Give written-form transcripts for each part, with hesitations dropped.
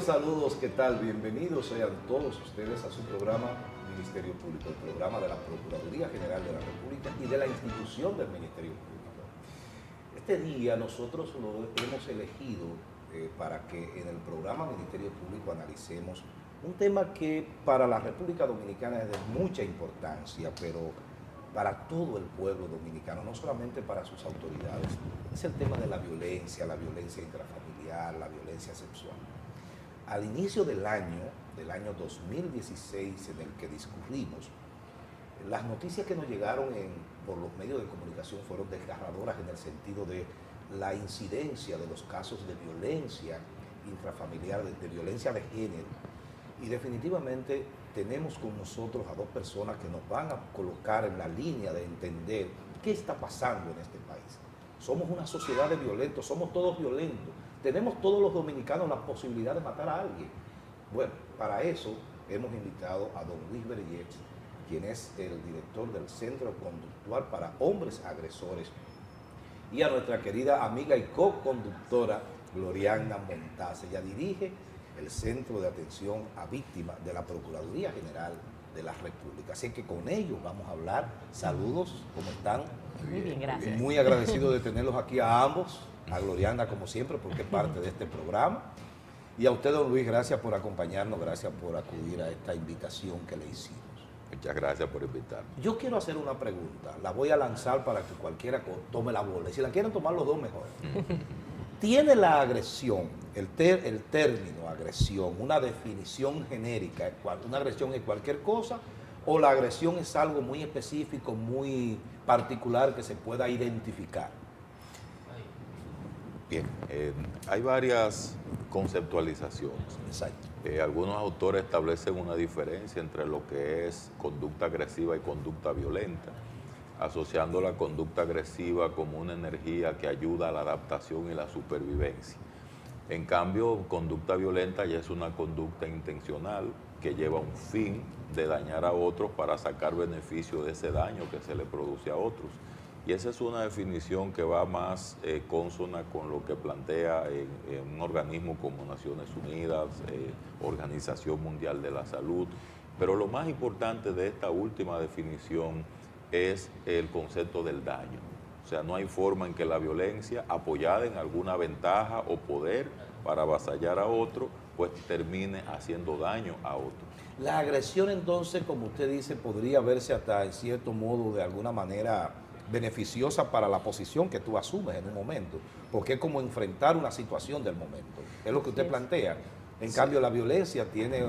saludos, ¿qué tal? Bienvenidos sean todos ustedes a su programa Ministerio Público, el programa de la Procuraduría General de la República y de la institución del Ministerio Público. Este día nosotros lo hemos elegido para que en el programa Ministerio Público analicemos un tema que para la República Dominicana es de mucha importancia, pero para todo el pueblo dominicano, no solamente para sus autoridades, es el tema de la violencia intrafamiliar, la violencia sexual. Al inicio del año 2016 en el que discurrimos, las noticias que nos llegaron por los medios de comunicación fueron desgarradoras en el sentido de la incidencia de los casos de violencia intrafamiliar, de violencia de género. Y definitivamente tenemos con nosotros a dos personas que nos van a colocar en la línea de entender qué está pasando en este país. Somos una sociedad de violentos, somos todos violentos. Tenemos todos los dominicanos la posibilidad de matar a alguien. Bueno, para eso hemos invitado a don Luis Berget, quien es el director del Centro Conductual para Hombres Agresores, y a nuestra querida amiga y co-conductora Gloriana Montaz. Ella dirige el Centro de Atención a Víctimas de la Procuraduría General de la República. Así que con ellos vamos a hablar. Saludos, ¿cómo están? Muy bien, gracias. Muy agradecido de tenerlos aquí a ambos, a Gloriana como siempre, porque es parte de este programa. Y a usted, don Luis, gracias por acompañarnos, gracias por acudir a esta invitación que le hicimos. Muchas gracias por invitarme. Yo quiero hacer una pregunta, la voy a lanzar para que cualquiera tome la bola. Y si la quieren tomar los dos, mejor. ¿Tiene la agresión, el término agresión, una definición genérica, una agresión es cualquier cosa, o la agresión es algo muy específico, muy particular que se pueda identificar? Bien, hay varias conceptualizaciones. Exacto. Algunos autores establecen una diferencia entre lo que es conducta agresiva y conducta violenta, asociando la conducta agresiva como una energía que ayuda a la adaptación y la supervivencia. En cambio, conducta violenta ya es una conducta intencional que lleva un fin de dañar a otros para sacar beneficio de ese daño que se le produce a otros. Y esa es una definición que va más consona con lo que plantea en un organismo como Naciones Unidas, Organización Mundial de la Salud. Pero lo más importante de esta última definición es el concepto del daño. O sea, no hay forma en que la violencia, apoyada en alguna ventaja o poder para avasallar a otro, pues termine haciendo daño a otro. La agresión entonces, como usted dice, podría verse hasta en cierto modo de alguna manera beneficiosa para la posición que tú asumes en un momento, porque es como enfrentar una situación del momento, es lo que usted plantea. En cambio, la violencia tiene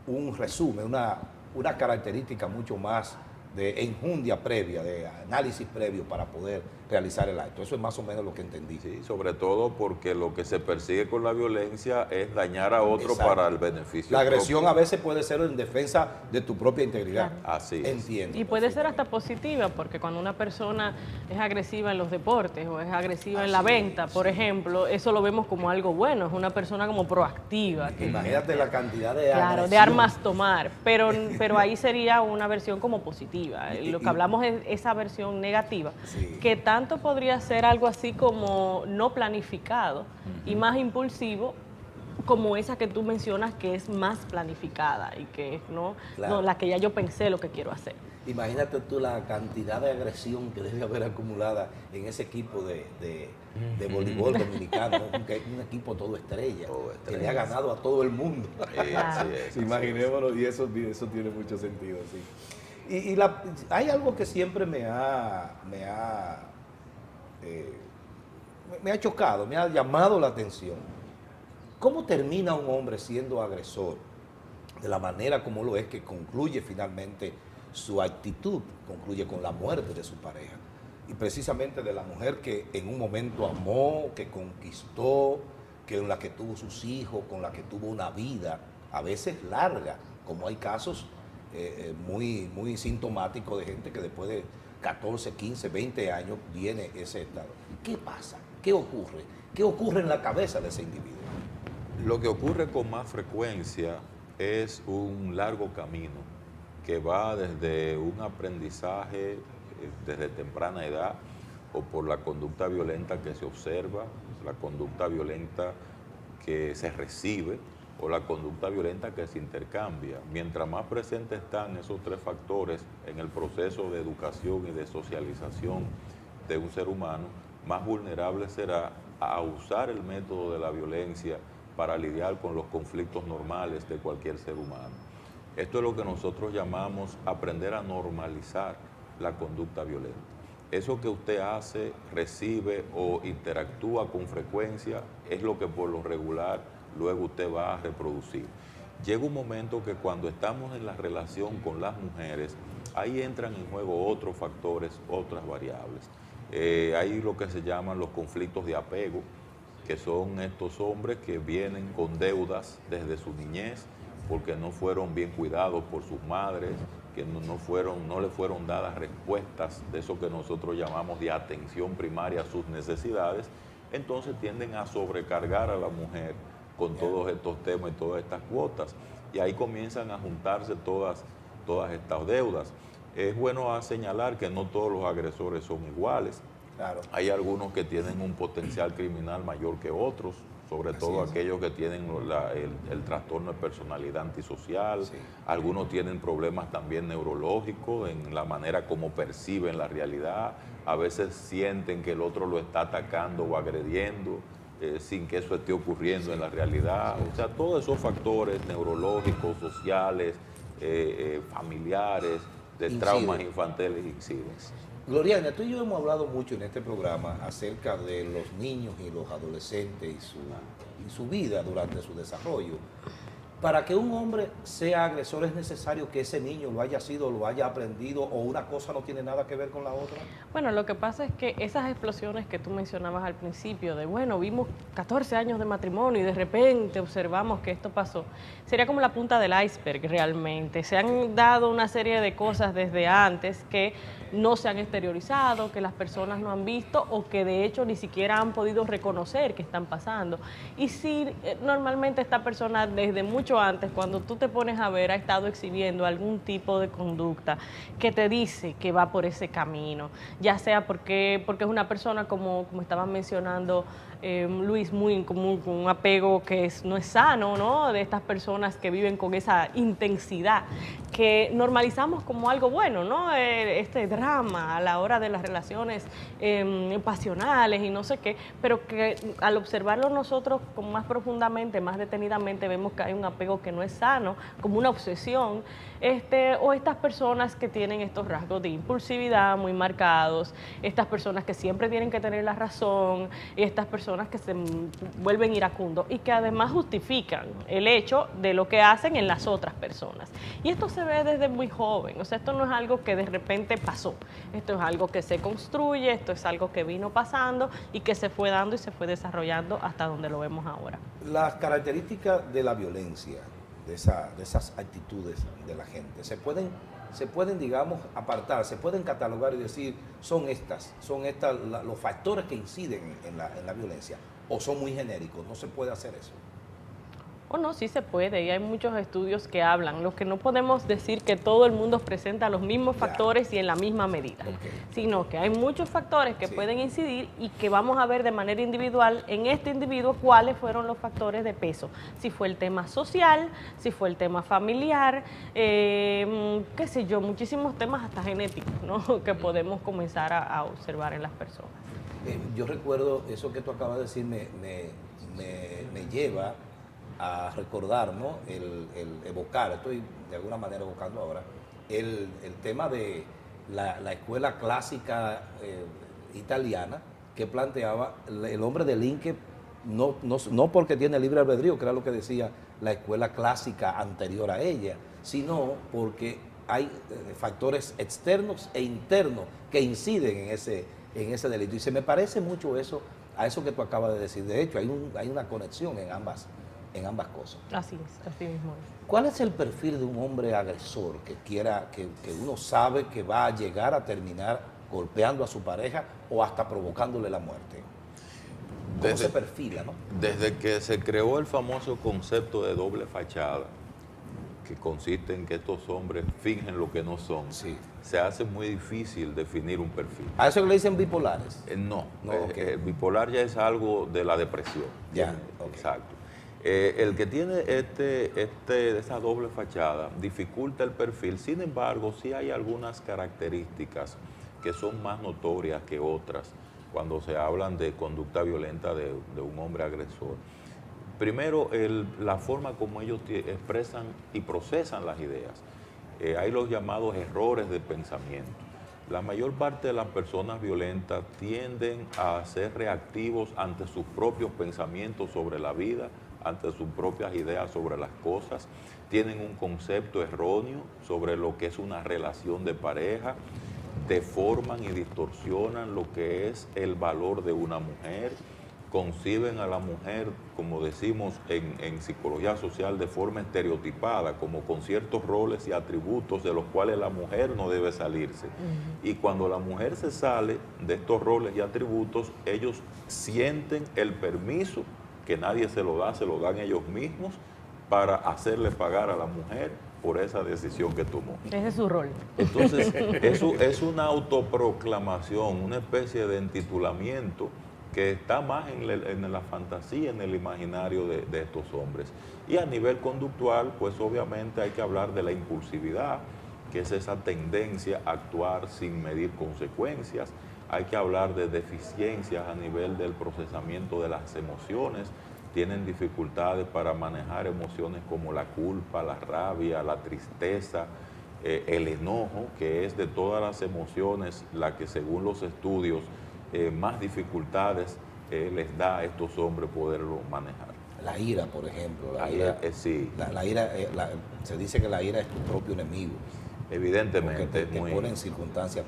un resumen, una característica mucho más de enjundia previa, de análisis previo para poder realizar el acto. Eso es más o menos lo que entendí. Sí, sobre todo porque lo que se persigue con la violencia es dañar a otro. Exacto. Para el beneficio La agresión propio. A veces puede ser en defensa de tu propia integridad. Claro. Así es. Entiendo. Y puede ser hasta positiva, porque cuando una persona es agresiva en los deportes o es agresiva en la venta, por ejemplo, eso lo vemos como algo bueno, es una persona como proactiva. Imagínate la cantidad de Claro, de armas tomar, pero ahí sería una versión como positiva. Lo que hablamos es esa versión negativa, sí, que tanto podría ser algo así como no planificado y más impulsivo, como esa que tú mencionas, que es más planificada y que claro, no la que ya yo pensé lo que quiero hacer. Imagínate tú la cantidad de agresión que debe haber acumulada en ese equipo de voleibol dominicano, un equipo todo estrella, que le ha ganado a todo el mundo. Claro. Imaginémonos, y eso tiene mucho sentido, sí. Y hay algo que siempre me ha chocado, me ha llamado la atención. ¿Cómo termina un hombre siendo agresor? De la manera como lo es, que concluye finalmente su actitud, concluye con la muerte de su pareja. Y precisamente de la mujer que en un momento amó, que conquistó, con la que tuvo sus hijos, con la que tuvo una vida, a veces larga, como hay casos muy sintomáticos de gente que después de 14, 15, 20 años viene ese estado. ¿Qué pasa? ¿Qué ocurre? ¿Qué ocurre en la cabeza de ese individuo? Lo que ocurre con más frecuencia es un largo camino que va desde un aprendizaje desde temprana edad o por la conducta violenta que se observa, la conducta violenta que se recibe o la conducta violenta que se intercambia. Mientras más presentes están esos tres factores en el proceso de educación y de socialización de un ser humano, más vulnerable será a usar el método de la violencia para lidiar con los conflictos normales de cualquier ser humano. Esto es lo que nosotros llamamos aprender a normalizar la conducta violenta. Eso que usted hace, recibe o interactúa con frecuencia es lo que por lo regular luego usted va a reproducir. Llega un momento que cuando estamos en la relación con las mujeres, ahí entran en juego otros factores, otras variables. Hay lo que se llaman los conflictos de apego, que son estos hombres que vienen con deudas desde su niñez porque no fueron bien cuidados por sus madres, que no le fueron dadas respuestas de eso que nosotros llamamos de atención primaria a sus necesidades, entonces tienden a sobrecargar a la mujer con todos estos temas y todas estas cuotas, y ahí comienzan a juntarse todas estas deudas. Es bueno señalar que no todos los agresores son iguales. Claro. Hay algunos que tienen un potencial criminal mayor que otros, sobre todo aquellos que tienen el trastorno de personalidad antisocial. Sí. Algunos tienen problemas también neurológicos en la manera como perciben la realidad. A veces sienten que el otro lo está atacando o agrediendo sin que eso esté ocurriendo en la realidad. O sea, todos esos factores neurológicos, sociales, familiares, de traumas infantiles inciden. Gloriana, tú y yo hemos hablado mucho en este programa acerca de los niños y los adolescentes y su vida durante su desarrollo. Para que un hombre sea agresor es necesario que ese niño lo haya sido, lo haya aprendido, o una cosa no tiene nada que ver con la otra. Bueno, lo que pasa es que esas explosiones que tú mencionabas al principio, de bueno, vimos 14 años de matrimonio y de repente observamos que esto pasó, sería como la punta del iceberg realmente. Se han dado una serie de cosas desde antes que no se han exteriorizado, que las personas no han visto o que de hecho ni siquiera han podido reconocer que están pasando. Y si normalmente esta persona desde mucho antes, cuando tú te pones a ver, ha estado exhibiendo algún tipo de conducta que te dice que va por ese camino, ya sea porque es una persona, como estaban mencionando Luis, muy común, con un apego que no es sano, ¿no? De estas personas que viven con esa intensidad, que normalizamos como algo bueno, ¿no? Este drama a la hora de las relaciones pasionales y no sé qué, pero que al observarlo nosotros como más profundamente, más detenidamente, vemos que hay un apego que no es sano, como una obsesión, o estas personas que tienen estos rasgos de impulsividad muy marcados, estas personas que siempre tienen que tener la razón, y estas personas que se vuelven iracundos y que además justifican el hecho de lo que hacen en las otras personas. Y esto se ve desde muy joven, o sea, esto no es algo que de repente pasó, esto es algo que se construye, esto es algo que vino pasando y que se fue dando y se fue desarrollando hasta donde lo vemos ahora. Las características de la violencia, de esas actitudes de la gente, se pueden, digamos, apartar, se pueden catalogar y decir, son estas los factores que inciden en la violencia, o son muy genéricos, no se puede hacer eso. O no, sí se puede, y hay muchos estudios que hablan. Lo que no podemos decir que todo el mundo presenta los mismos factores y en la misma medida, sino que hay muchos factores que pueden incidir y que vamos a ver de manera individual en este individuo cuáles fueron los factores de peso. Si fue el tema social, si fue el tema familiar, qué sé yo, muchísimos temas hasta genéticos, ¿no? Que podemos comenzar a observar en las personas. Yo recuerdo eso que tú acabas de decir, me lleva a recordar, ¿no? el evocar, estoy de alguna manera evocando ahora, el tema de la escuela clásica italiana, que planteaba el hombre delinque no porque tiene libre albedrío, que era lo que decía la escuela clásica anterior a ella, sino porque hay factores externos e internos que inciden en ese delito. Y se me parece mucho eso a eso que tú acabas de decir. De hecho, hay una conexión en ambas cosas. Así es, así mismo es. ¿Cuál es el perfil de un hombre agresor que uno sabe que va a llegar a terminar golpeando a su pareja o hasta provocándole la muerte? ¿Cómo se perfila, no? Desde que se creó el famoso concepto de doble fachada, que consiste en que estos hombres fingen lo que no son, se hace muy difícil definir un perfil. ¿A eso le dicen bipolares? No, bipolar ya es algo de la depresión. Ya, exacto. El que tiene esa doble fachada dificulta el perfil. Sin embargo, sí hay algunas características que son más notorias que otras cuando se hablan de conducta violenta de un hombre agresor. Primero, la forma como ellos expresan y procesan las ideas. Hay los llamados errores de pensamiento. La mayor parte de las personas violentas tienden a ser reactivos ante sus propios pensamientos sobre la vida, ante sus propias ideas sobre las cosas. Tienen un concepto erróneo sobre lo que es una relación de pareja, deforman y distorsionan lo que es el valor de una mujer, conciben a la mujer, como decimos en psicología social, de forma estereotipada, como con ciertos roles y atributos de los cuales la mujer no debe salirse. Y cuando la mujer se sale de estos roles y atributos, ellos sienten el permiso, que nadie se lo dan ellos mismos, para hacerle pagar a la mujer por esa decisión que tomó. Ese es su rol. Entonces, eso es una autoproclamación, una especie de entitulamiento que está más en la fantasía, en el imaginario de estos hombres. Y a nivel conductual, pues obviamente hay que hablar de la impulsividad, que es esa tendencia a actuar sin medir consecuencias. Hay que hablar de deficiencias a nivel del procesamiento de las emociones. Tienen dificultades para manejar emociones como la culpa, la rabia, la tristeza, el enojo, que es de todas las emociones la que según los estudios más dificultades les da a estos hombres poderlo manejar. La ira, por ejemplo. Sí. La ira, se dice que la ira es tu propio enemigo. Evidentemente. Porque te pone en circunstancias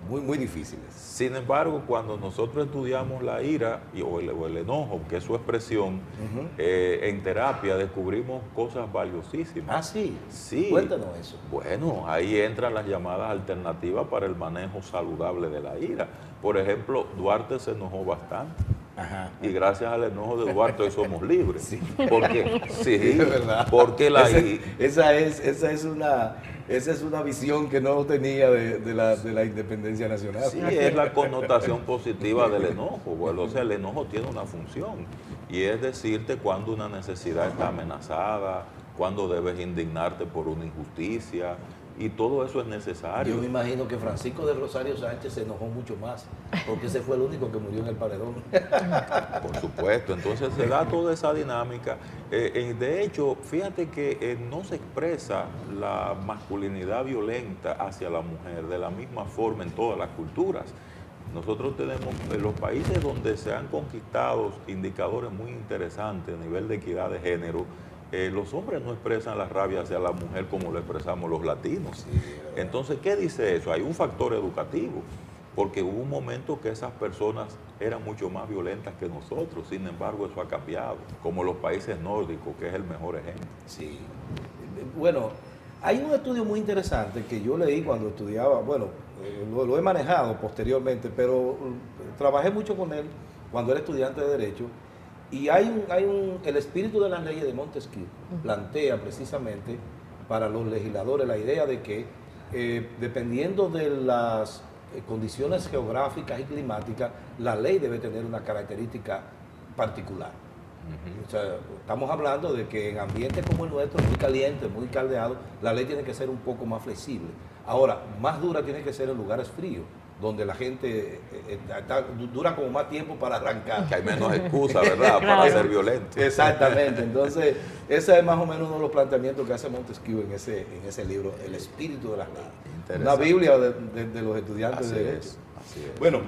muy difíciles. Sin embargo, cuando nosotros estudiamos la ira o el enojo, que es su expresión, en terapia descubrimos cosas valiosísimas. Ah, sí. Sí. Cuéntanos eso. Bueno, ahí entran las llamadas alternativas para el manejo saludable de la ira. Por ejemplo, Duarte se enojó bastante. Ajá. Y gracias al enojo de Duarte hoy somos libres. Sí. Porque, sí, es verdad. Porque esa es una visión que no tenía de la independencia nacional. Sí, es la connotación positiva del enojo. Bueno, o sea, el enojo tiene una función y es decirte cuando una necesidad está amenazada, cuando debes indignarte por una injusticia, y todo eso es necesario. Yo me imagino que Francisco de Rosario Sánchez se enojó mucho más, porque ese fue el único que murió en el paredón. Por supuesto, entonces se da toda esa dinámica. De hecho, fíjate que no se expresa la masculinidad violenta hacia la mujer de la misma forma en todas las culturas. Nosotros tenemos, en los países donde se han conquistado indicadores muy interesantes a nivel de equidad de género, los hombres no expresan la rabia hacia la mujer como lo expresamos los latinos. Sí, entonces, ¿qué dice eso? Hay un factor educativo, porque hubo un momento que esas personas eran mucho más violentas que nosotros, sin embargo eso ha cambiado, como los países nórdicos, que es el mejor ejemplo. Sí. Bueno, hay un estudio muy interesante que yo leí cuando estudiaba, bueno, lo he manejado posteriormente, pero trabajé mucho con él cuando era estudiante de Derecho. Y el espíritu de las leyes de Montesquieu plantea precisamente para los legisladores la idea de que dependiendo de las condiciones geográficas y climáticas, la ley debe tener una característica particular. O sea, estamos hablando de que en ambientes como el nuestro, muy caliente, muy caldeado, la ley tiene que ser un poco más flexible. Ahora, más dura tiene que ser en lugares fríos, donde la gente dura como más tiempo para arrancar. Que hay menos excusa, ¿verdad? Claro. Para ser violento. Exactamente. Entonces, ese es más o menos uno de los planteamientos que hace Montesquieu en ese libro, El espíritu de las leyes. Una Biblia de los estudiantes de Derecho. Así es. Bueno,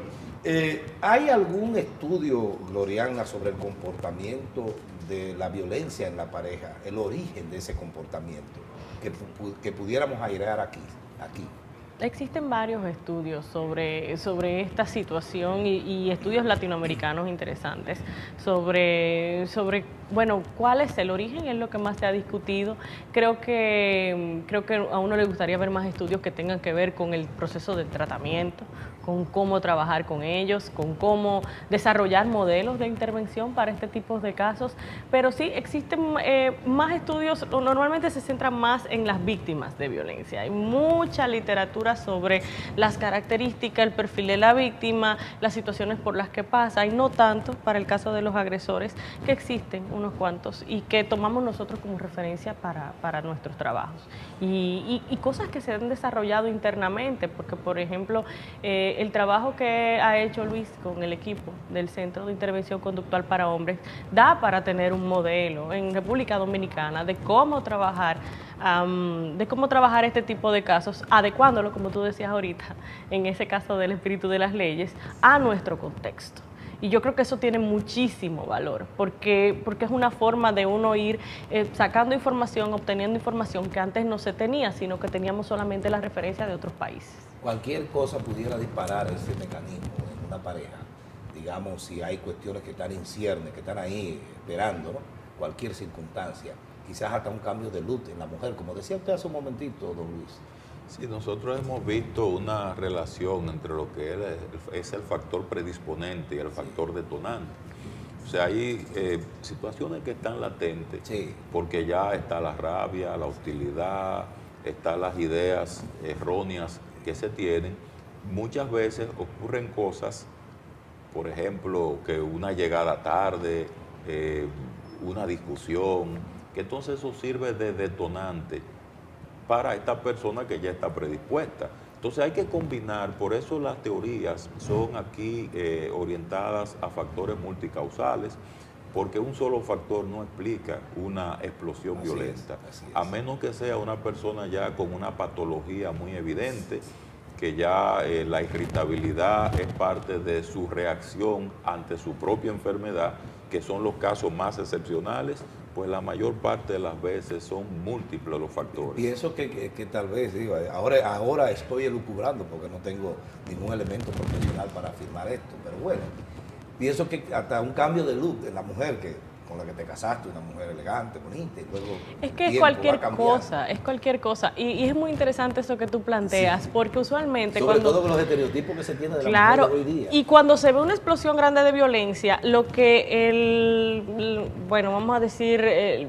¿hay algún estudio, Gloriana, sobre el comportamiento de la violencia en la pareja, el origen de ese comportamiento, que pudiéramos airear aquí? Existen varios estudios sobre esta situación y estudios latinoamericanos interesantes sobre, bueno, cuál es el origen, es lo que más se ha discutido. Creo que a uno le gustaría ver más estudios que tengan que ver con el proceso de tratamiento, con cómo trabajar con ellos, con cómo desarrollar modelos de intervención para este tipo de casos, pero sí existen más estudios, normalmente se centran más en las víctimas de violencia. Hay mucha literatura sobre las características, el perfil de la víctima, las situaciones por las que pasa, y no tanto para el caso de los agresores, que existen unos cuantos y que tomamos nosotros como referencia para nuestros trabajos. Y cosas que se han desarrollado internamente, porque por ejemplo, el trabajo que ha hecho Luis con el equipo del Centro de Intervención Conductual para Hombres da para tener un modelo en República Dominicana de cómo trabajar este tipo de casos, adecuándolo, como tú decías ahorita, en ese caso del espíritu de las leyes, a nuestro contexto. Y yo creo que eso tiene muchísimo valor, porque es una forma de uno ir sacando información, obteniendo información que antes no se tenía, sino que teníamos solamente la referencia de otros países. Cualquier cosa pudiera disparar ese mecanismo en una pareja. Digamos, si hay cuestiones que están en ciernes, que están ahí esperando, ¿no? Cualquier circunstancia, quizás hasta un cambio de look en la mujer, como decía usted hace un momentito, don Luis. Sí, nosotros hemos visto una relación entre lo que es el factor predisponente y el factor detonante. O sea, hay situaciones que están latentes, Sí. porque ya está la rabia, la hostilidad, están las ideas erróneas que se tienen. Muchas veces ocurren cosas, por ejemplo, que una llegada tarde, una discusión, que entonces eso sirve de detonante para esta persona que ya está predispuesta. Entonces hay que combinar, por eso las teorías son aquí orientadas a factores multicausales, porque un solo factor no explica una explosión violenta, así es. A menos que sea una persona ya con una patología muy evidente, que ya la irritabilidad es parte de su reacción ante su propia enfermedad, que son los casos más excepcionales, pues la mayor parte de las veces son múltiples los factores. Pienso que tal vez, digo, ahora estoy elucubrando porque no tengo ningún elemento profesional para afirmar esto, pero bueno, pienso que hasta un cambio de look en la mujer con la que te casaste, una mujer elegante, bonita, y luego es que es cualquier cosa, y es muy interesante eso que tú planteas, sí, porque usualmente sobre todo con los estereotipos que se tienen de la claro, mujer de hoy día. Y cuando se ve una explosión grande de violencia, lo que bueno, vamos a decir,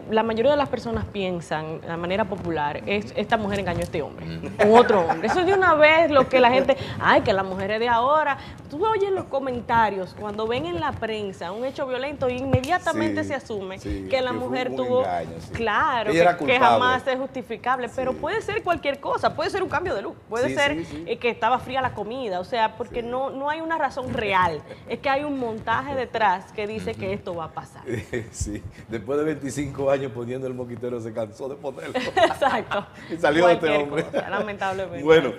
la mayoría de las personas piensan, de la manera popular, es esta mujer engañó a este hombre, o otro hombre. Eso es de una vez lo que la gente, ay, que las mujeres de ahora, tú oyes los comentarios, cuando ven en la prensa un hecho violento, inmediatamente se asume que la mujer tuvo, engaño, claro, que jamás es justificable, pero puede ser cualquier cosa, puede ser un cambio de look, puede ser que estaba fría la comida, o sea, porque no hay una razón real, es que hay un montaje detrás que dice que esto va a pasar. Sí, después de 25 años poniendo el moquitero se cansó de ponerlo. Exacto. Y salió de este hombre. Cosa, lamentablemente. Bueno,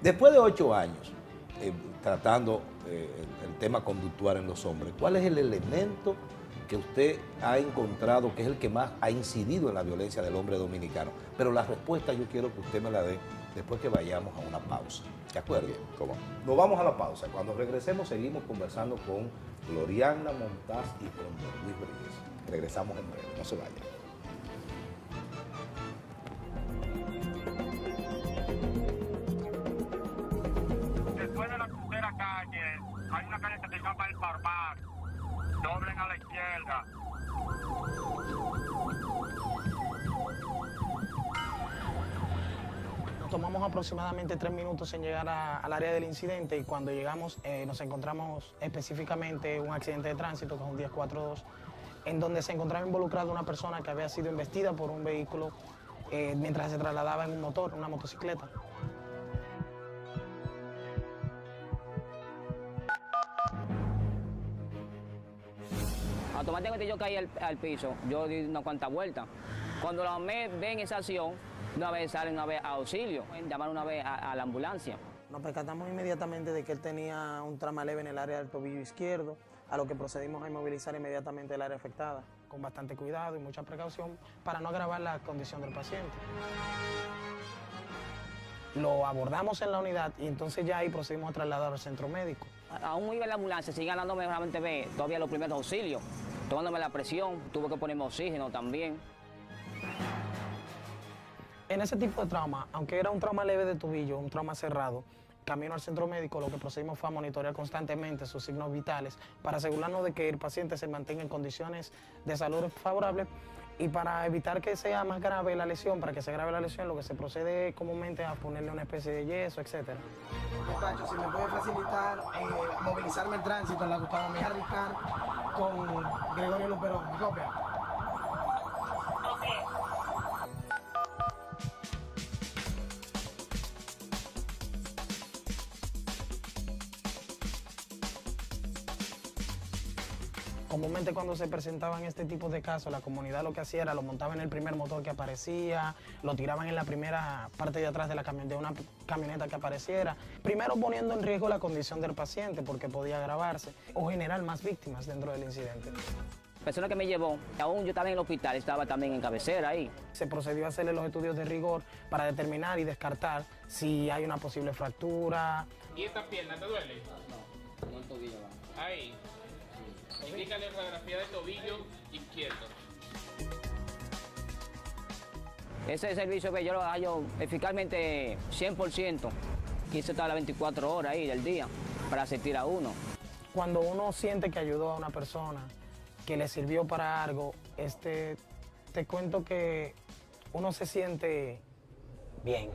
después de 8 años tratando el tema conductual en los hombres, ¿cuál es el elemento que usted ha encontrado que es el que más ha incidido en la violencia del hombre dominicano? Pero la respuesta yo quiero que usted me la dé después que vayamos a una pausa. ¿De acuerdo? ¿Cómo? Nos vamos a la pausa. Cuando regresemos seguimos conversando con Gloriana Montaz y con don Luis Bríguez. Regresamos en breve, no se vayan. Después de la tercera calle, hay una calle que se llama El Parmar. Doblen a la izquierda. Nos tomamos aproximadamente 3 minutos en llegar al área del incidente, y cuando llegamos nos encontramos específicamente un accidente de tránsito, que es un 1042, en donde se encontraba involucrada una persona que había sido embestida por un vehículo mientras se trasladaba en un motor, una motocicleta. Automáticamente yo caí al piso, yo di una cuanta vuelta. Cuando la mamá ven esa acción, una vez salen una vez a auxilio, llamaron una vez a la ambulancia. Nos percatamos inmediatamente de que él tenía un trauma leve en el área del tobillo izquierdo, a lo que procedimos a inmovilizar inmediatamente el área afectada, con bastante cuidado y mucha precaución para no agravar la condición del paciente. Lo abordamos en la unidad y entonces ya ahí procedimos a trasladarlo al centro médico. Aún iba en la ambulancia, siguen dándome realmente todavía los primeros auxilios, tomándome la presión, tuve que ponerme oxígeno también. En ese tipo de trauma, aunque era un trauma leve de tobillo, un trauma cerrado, camino al centro médico, lo que procedimos fue a monitorear constantemente sus signos vitales para asegurarnos de que el paciente se mantenga en condiciones de salud favorables y para evitar que sea más grave la lesión, para que se agrave la lesión, lo que se procede comúnmente a ponerle una especie de yeso, etc. Despacho, si me puede facilitar movilizarme el tránsito en la Gustavo Mejía Ricard con Gregorio Luperón. ¿Me copia? Comúnmente cuando se presentaban este tipo de casos, la comunidad lo que hacía era lo montaba en el primer motor que aparecía, lo tiraban en la primera parte de atrás de una camioneta que apareciera, primero poniendo en riesgo la condición del paciente porque podía agravarse o generar más víctimas dentro del incidente. La persona que me llevó, aún yo estaba en el hospital, estaba también en cabecera ahí. Se procedió a hacerle los estudios de rigor para determinar y descartar si hay una posible fractura. ¿Y esta pierna te duele? No el tobillo va. Ahí. Indícale radiografía de tobillo izquierdo. Ese servicio que yo lo hallo eficazmente 100%. Quise estar las 24 horas ahí del día para asistir a uno. Cuando uno siente que ayudó a una persona, que le sirvió para algo, te cuento que uno se siente bien.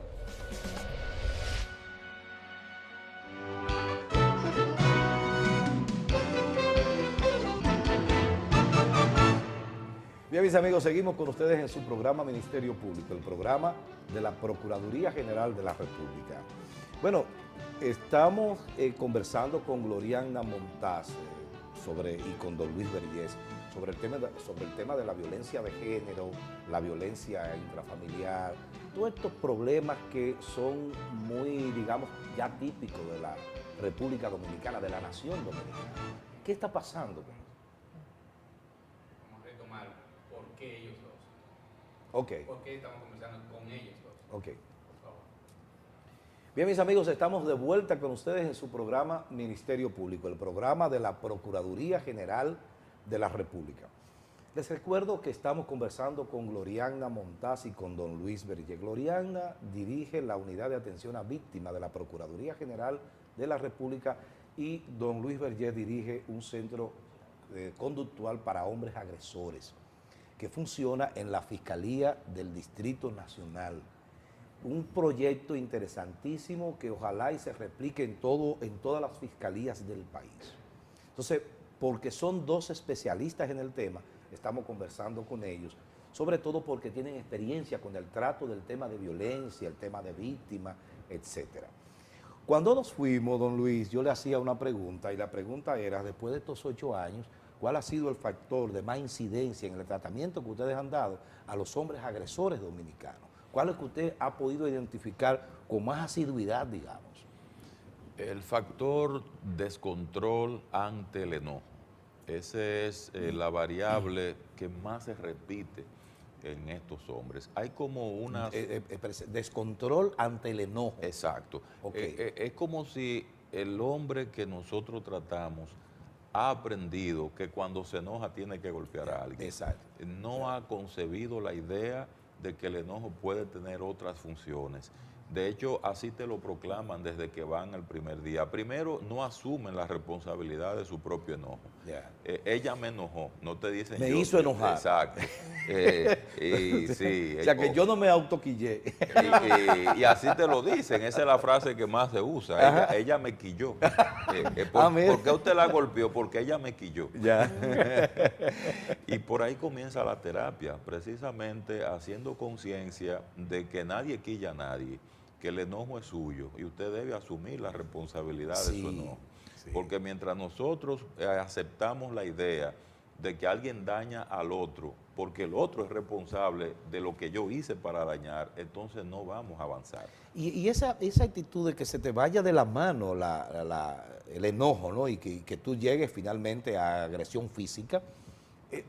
Bien, mis amigos, seguimos con ustedes en su programa Ministerio Público, el programa de la Procuraduría General de la República. Bueno, estamos conversando con Gloriana Montaz y con don Luis Vergés sobre el tema de la violencia de género, la violencia intrafamiliar, todos estos problemas que son muy, digamos, ya típicos de la República Dominicana, de la nación dominicana. ¿Qué está pasando con eso? Vamos a retomar por qué ellos dos. Ok. ¿Por qué estamos conversando con ellos dos? Ok. Por favor. Bien, mis amigos, estamos de vuelta con ustedes en su programa Ministerio Público, el programa de la Procuraduría General de la República. Les recuerdo que estamos conversando con Gloriana Montaz y con don Luis Vergés. Gloriana dirige la Unidad de Atención a Víctimas de la Procuraduría General de la República y don Luis Vergés dirige un centro conductual para hombres agresores que funciona en la Fiscalía del Distrito Nacional. Un proyecto interesantísimo que ojalá y se replique en todas las fiscalías del país. Entonces, porque son dos especialistas en el tema, estamos conversando con ellos, sobre todo porque tienen experiencia con el trato del tema de violencia, el tema de víctimas, etcétera. Cuando nos fuimos, don Luis, yo le hacía una pregunta y la pregunta era, después de estos 8 años, ¿cuál ha sido el factor de más incidencia en el tratamiento que ustedes han dado a los hombres agresores dominicanos? ¿Cuál es que usted ha podido identificar con más asiduidad, digamos? El factor descontrol ante el enojo. Esa es la variable que más se repite en estos hombres. Hay como una... descontrol ante el enojo. Exacto. Okay. Es como si el hombre que nosotros tratamos ha aprendido que cuando se enoja tiene que golpear a alguien. Exacto. No ha concebido la idea de que el enojo puede tener otras funciones. De hecho, así te lo proclaman desde que van el primer día. Primero, no asumen la responsabilidad de su propio enojo. Yeah. Ella me enojó, no te dicen me hizo enojar. Exacto. Sí, o sea, que yo no me autoquillé. Y así te lo dicen, esa es la frase que más se usa. Ella me quilló. ¿Por qué usted la golpeó? Porque ella me quilló. Ya. Y por ahí comienza la terapia, precisamente haciendo conciencia de que nadie quilla a nadie, que el enojo es suyo y usted debe asumir la responsabilidad de su enojo. Sí. Porque mientras nosotros aceptamos la idea de que alguien daña al otro, porque el otro es responsable de lo que yo hice para dañar, entonces no vamos a avanzar. Y esa actitud de que se te vaya de la mano el enojo, ¿no? Y que tú llegues finalmente a agresión física,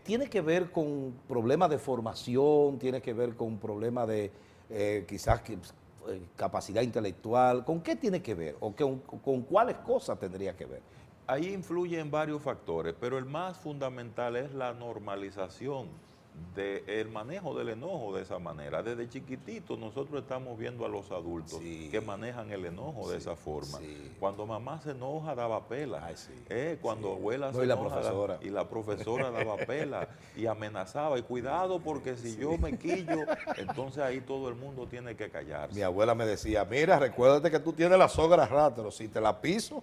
tiene que ver con problemas de formación, tiene que ver con problemas de quizás capacidad intelectual. ¿Con qué tiene que ver? ¿O con cuáles cosas tendría que ver? Ahí influyen varios factores, pero el más fundamental es la normalización del manejo del enojo de esa manera. Desde chiquitito nosotros estamos viendo a los adultos que manejan el enojo de esa forma. Cuando mamá se enoja daba pela. Cuando abuela se enoja y la profesora daba pela y amenazaba y cuidado porque si yo me quillo, entonces ahí todo el mundo tiene que callarse. Mi abuela me decía, mira, recuérdate que tú tienes la sogra rastro, si te la piso.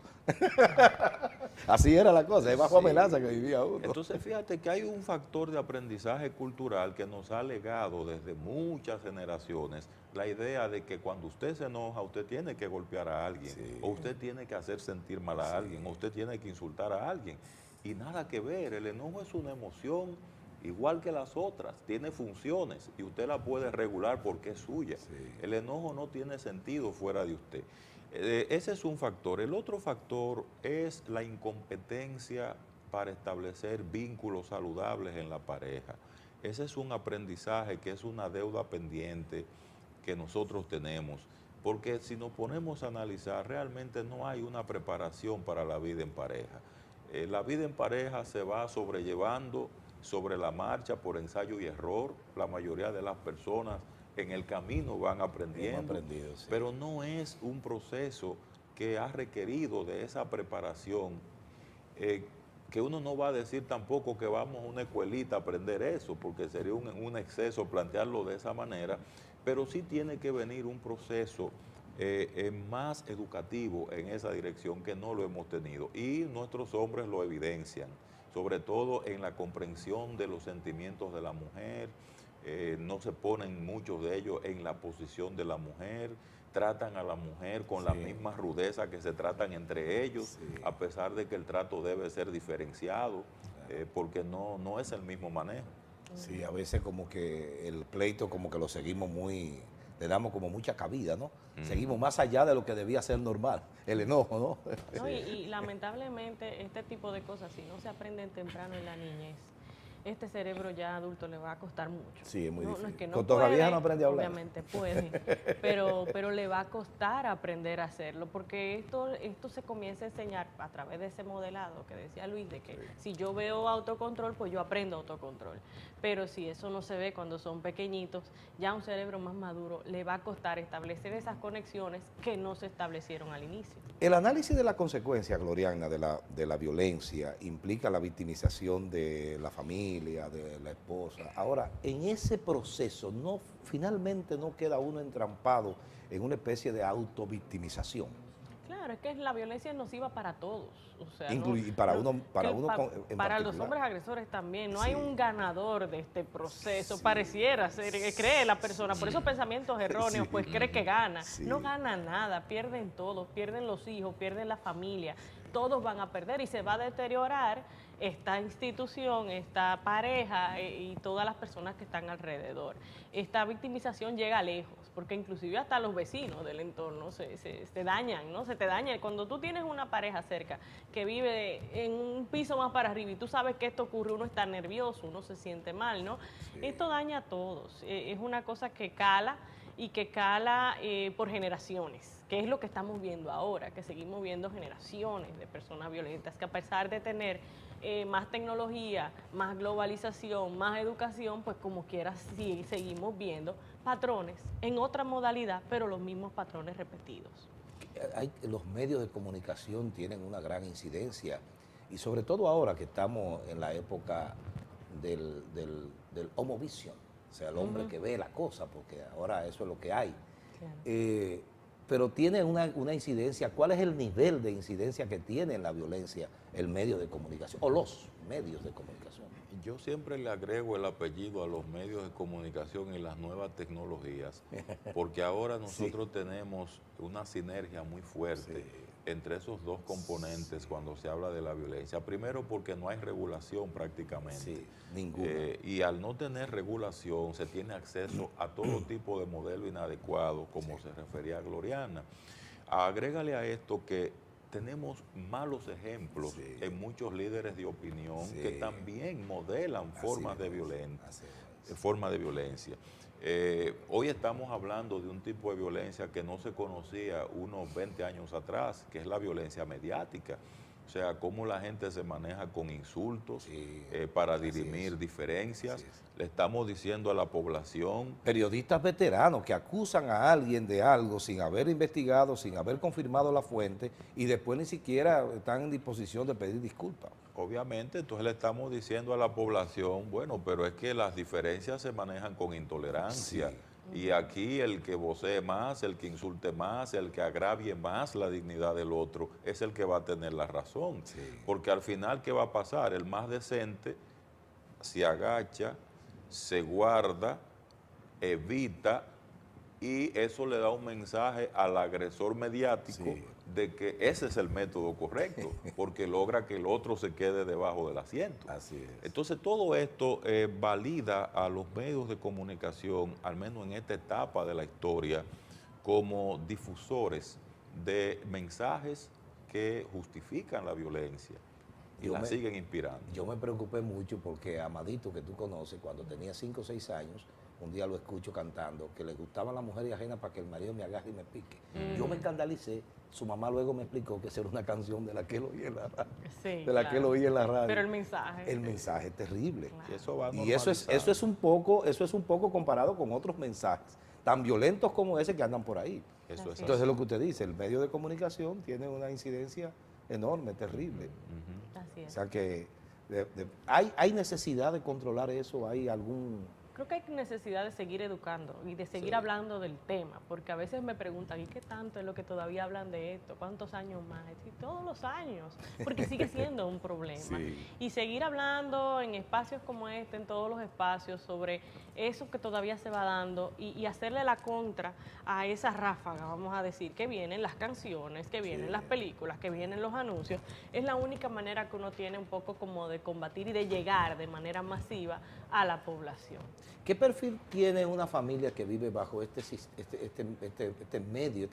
Así era la cosa, es bajo amenaza que vivía uno. Entonces fíjate que hay un factor de aprendizaje cultural que nos ha legado desde muchas generaciones la idea de que cuando usted se enoja usted tiene que golpear a alguien, o usted tiene que hacer sentir mal a alguien, o usted tiene que insultar a alguien. Y nada que ver, el enojo es una emoción igual que las otras, tiene funciones y usted la puede regular porque es suya. El enojo no tiene sentido fuera de usted. Ese es un factor. El otro factor es la incompetencia para establecer vínculos saludables en la pareja. Ese es un aprendizaje que es una deuda pendiente que nosotros tenemos, porque si nos ponemos a analizar, realmente no hay una preparación para la vida en pareja. La vida en pareja se va sobrellevando sobre la marcha por ensayo y error. La mayoría de las personas en el camino van aprendiendo, pero no es un proceso que ha requerido de esa preparación, que uno no va a decir tampoco que vamos a una escuelita a aprender eso, porque sería un exceso plantearlo de esa manera, pero sí tiene que venir un proceso más educativo en esa dirección que no lo hemos tenido, y nuestros hombres lo evidencian, sobre todo en la comprensión de los sentimientos de la mujer. No se ponen muchos de ellos en la posición de la mujer, tratan a la mujer con la misma rudeza que se tratan entre ellos, a pesar de que el trato debe ser diferenciado, porque no es el mismo manejo. Sí, a veces como que el pleito como que lo seguimos le damos como mucha cabida, ¿no? Seguimos más allá de lo que debía ser normal, el enojo, ¿no? Y lamentablemente este tipo de cosas, si no se aprenden temprano en la niñez, este cerebro ya adulto le va a costar mucho. Sí, es muy difícil. No es que no Con toda la vieja puede, no aprende a hablar. Obviamente puede, pero le va a costar aprender a hacerlo, porque esto se comienza a enseñar a través de ese modelado que decía Luis, de que si yo veo autocontrol, pues yo aprendo autocontrol. Pero si eso no se ve cuando son pequeñitos, ya un cerebro más maduro le va a costar establecer esas conexiones que no se establecieron al inicio. El análisis de la consecuencia, Gloriana, de la violencia implica la victimización de la familia, de la esposa. Ahora, en ese proceso, finalmente no queda uno entrampado en una especie de autovictimización. Claro, es que la violencia es nociva para todos. O sea, para los hombres agresores también. No hay un ganador de este proceso. Pareciera ser, cree la persona, por esos pensamientos erróneos, pues cree que gana. No gana nada, pierden todos, pierden los hijos, pierden la familia. Todos van a perder y se va a deteriorar esta institución, esta pareja y todas las personas que están alrededor. Esta victimización llega lejos, porque inclusive hasta los vecinos del entorno se dañan, ¿no? Se te daña. Cuando tú tienes una pareja cerca que vive en un piso más para arriba y tú sabes que esto ocurre, uno está nervioso, uno se siente mal, ¿no? Esto daña a todos. Es una cosa que cala y que cala por generaciones, que es lo que estamos viendo ahora, que seguimos viendo generaciones de personas violentas que a pesar de tener más tecnología, más globalización, más educación, pues como quiera sí, seguimos viendo patrones en otra modalidad, pero los mismos patrones repetidos. Los medios de comunicación tienen una gran incidencia y sobre todo ahora que estamos en la época del homovision, o sea, el hombre que ve la cosa, porque ahora eso es lo que hay. Claro. Pero tiene una incidencia. ¿Cuál es el nivel de incidencia que tiene en la violencia el medio de comunicación o los medios de comunicación? Yo siempre le agrego el apellido a los medios de comunicación y las nuevas tecnologías, porque ahora nosotros tenemos una sinergia muy fuerte entre esos dos componentes cuando se habla de la violencia. Primero porque no hay regulación prácticamente. Ninguna. Y al no tener regulación se tiene acceso a todo tipo de modelo inadecuado, como se refería a Gloriana. Agrégale a esto que tenemos malos ejemplos en muchos líderes de opinión que también modelan formas de violencia. Hoy estamos hablando de un tipo de violencia que no se conocía unos 20 años atrás, que es la violencia mediática. O sea, cómo la gente se maneja con insultos para dirimir diferencias. Le estamos diciendo a la población... Periodistas veteranos que acusan a alguien de algo sin haber investigado, sin haber confirmado la fuente y después ni siquiera están en disposición de pedir disculpas. Obviamente, entonces le estamos diciendo a la población, bueno, pero es que las diferencias se manejan con intolerancia. Y aquí el que vocee más, el que insulte más, el que agravie más la dignidad del otro, es el que va a tener la razón. Porque al final, ¿qué va a pasar? El más decente se agacha, se guarda, evita, y eso le da un mensaje al agresor mediático de que ese es el método correcto, porque logra que el otro se quede debajo del asiento. Así es. Entonces todo esto valida a los medios de comunicación, al menos en esta etapa de la historia, como difusores de mensajes que justifican la violencia y la siguen inspirando. Yo me preocupé mucho porque Amadito, que tú conoces, cuando tenía 5 o 6 años, un día lo escucho cantando, que le gustaban las mujeres ajenas para que el marido me agarre y me pique. Yo me escandalicé, su mamá luego me explicó que esa era una canción de la que él oía en la radio. Que él oía en la radio. Pero el mensaje. El mensaje es terrible. Claro. Y eso va Y eso es un poco comparado con otros mensajes tan violentos como ese que andan por ahí. Eso es Entonces lo que usted dice, el medio de comunicación tiene una incidencia enorme, terrible. Así es. O sea que hay necesidad de controlar eso, hay algún... Creo que hay necesidad de seguir educando y de seguir hablando del tema, porque a veces me preguntan, ¿y qué tanto es lo que todavía hablan de esto? ¿Cuántos años más? Y todos los años, porque sigue siendo un problema. Y seguir hablando en espacios como este, en todos los espacios, sobre eso que todavía se va dando y hacerle la contra a esa ráfaga, vamos a decir, que vienen las canciones, que vienen las películas, que vienen los anuncios, es la única manera que uno tiene un poco como de combatir y de llegar de manera masiva a la población. ¿Qué perfil tiene una familia que vive bajo este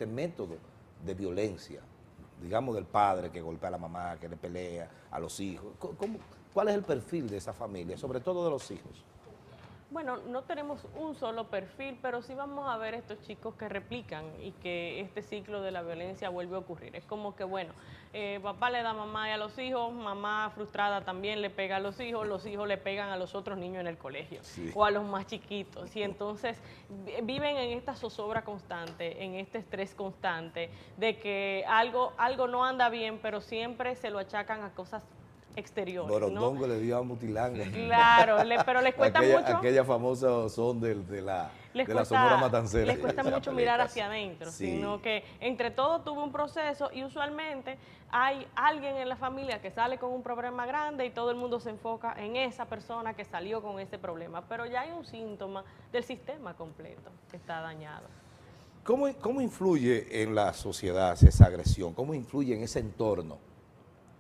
método de violencia? Digamos del padre que golpea a la mamá, que le pelea a los hijos. ¿Cuál es el perfil de esa familia, sobre todo de los hijos? Bueno, no tenemos un solo perfil, pero sí vamos a ver estos chicos que replican y que este ciclo de la violencia vuelve a ocurrir. Es como que, bueno, papá le da mamá a los hijos, mamá frustrada también le pega a los hijos le pegan a los otros niños en el colegio o a los más chiquitos. Y entonces viven en esta zozobra constante, en este estrés constante de que algo no anda bien, pero siempre se lo achacan a cosas exteriores. Borondongo le dio a Mutilanga. Claro, pero les cuesta mucho. Aquella famosa son de la Sonora Matancera. Les cuesta mucho mirar hacia adentro, sino que entre todo tuve un proceso y usualmente hay alguien en la familia que sale con un problema grande y todo el mundo se enfoca en esa persona que salió con ese problema, pero ya hay un síntoma del sistema completo que está dañado. ¿Cómo influye en la sociedad esa agresión? ¿Cómo influye en ese entorno?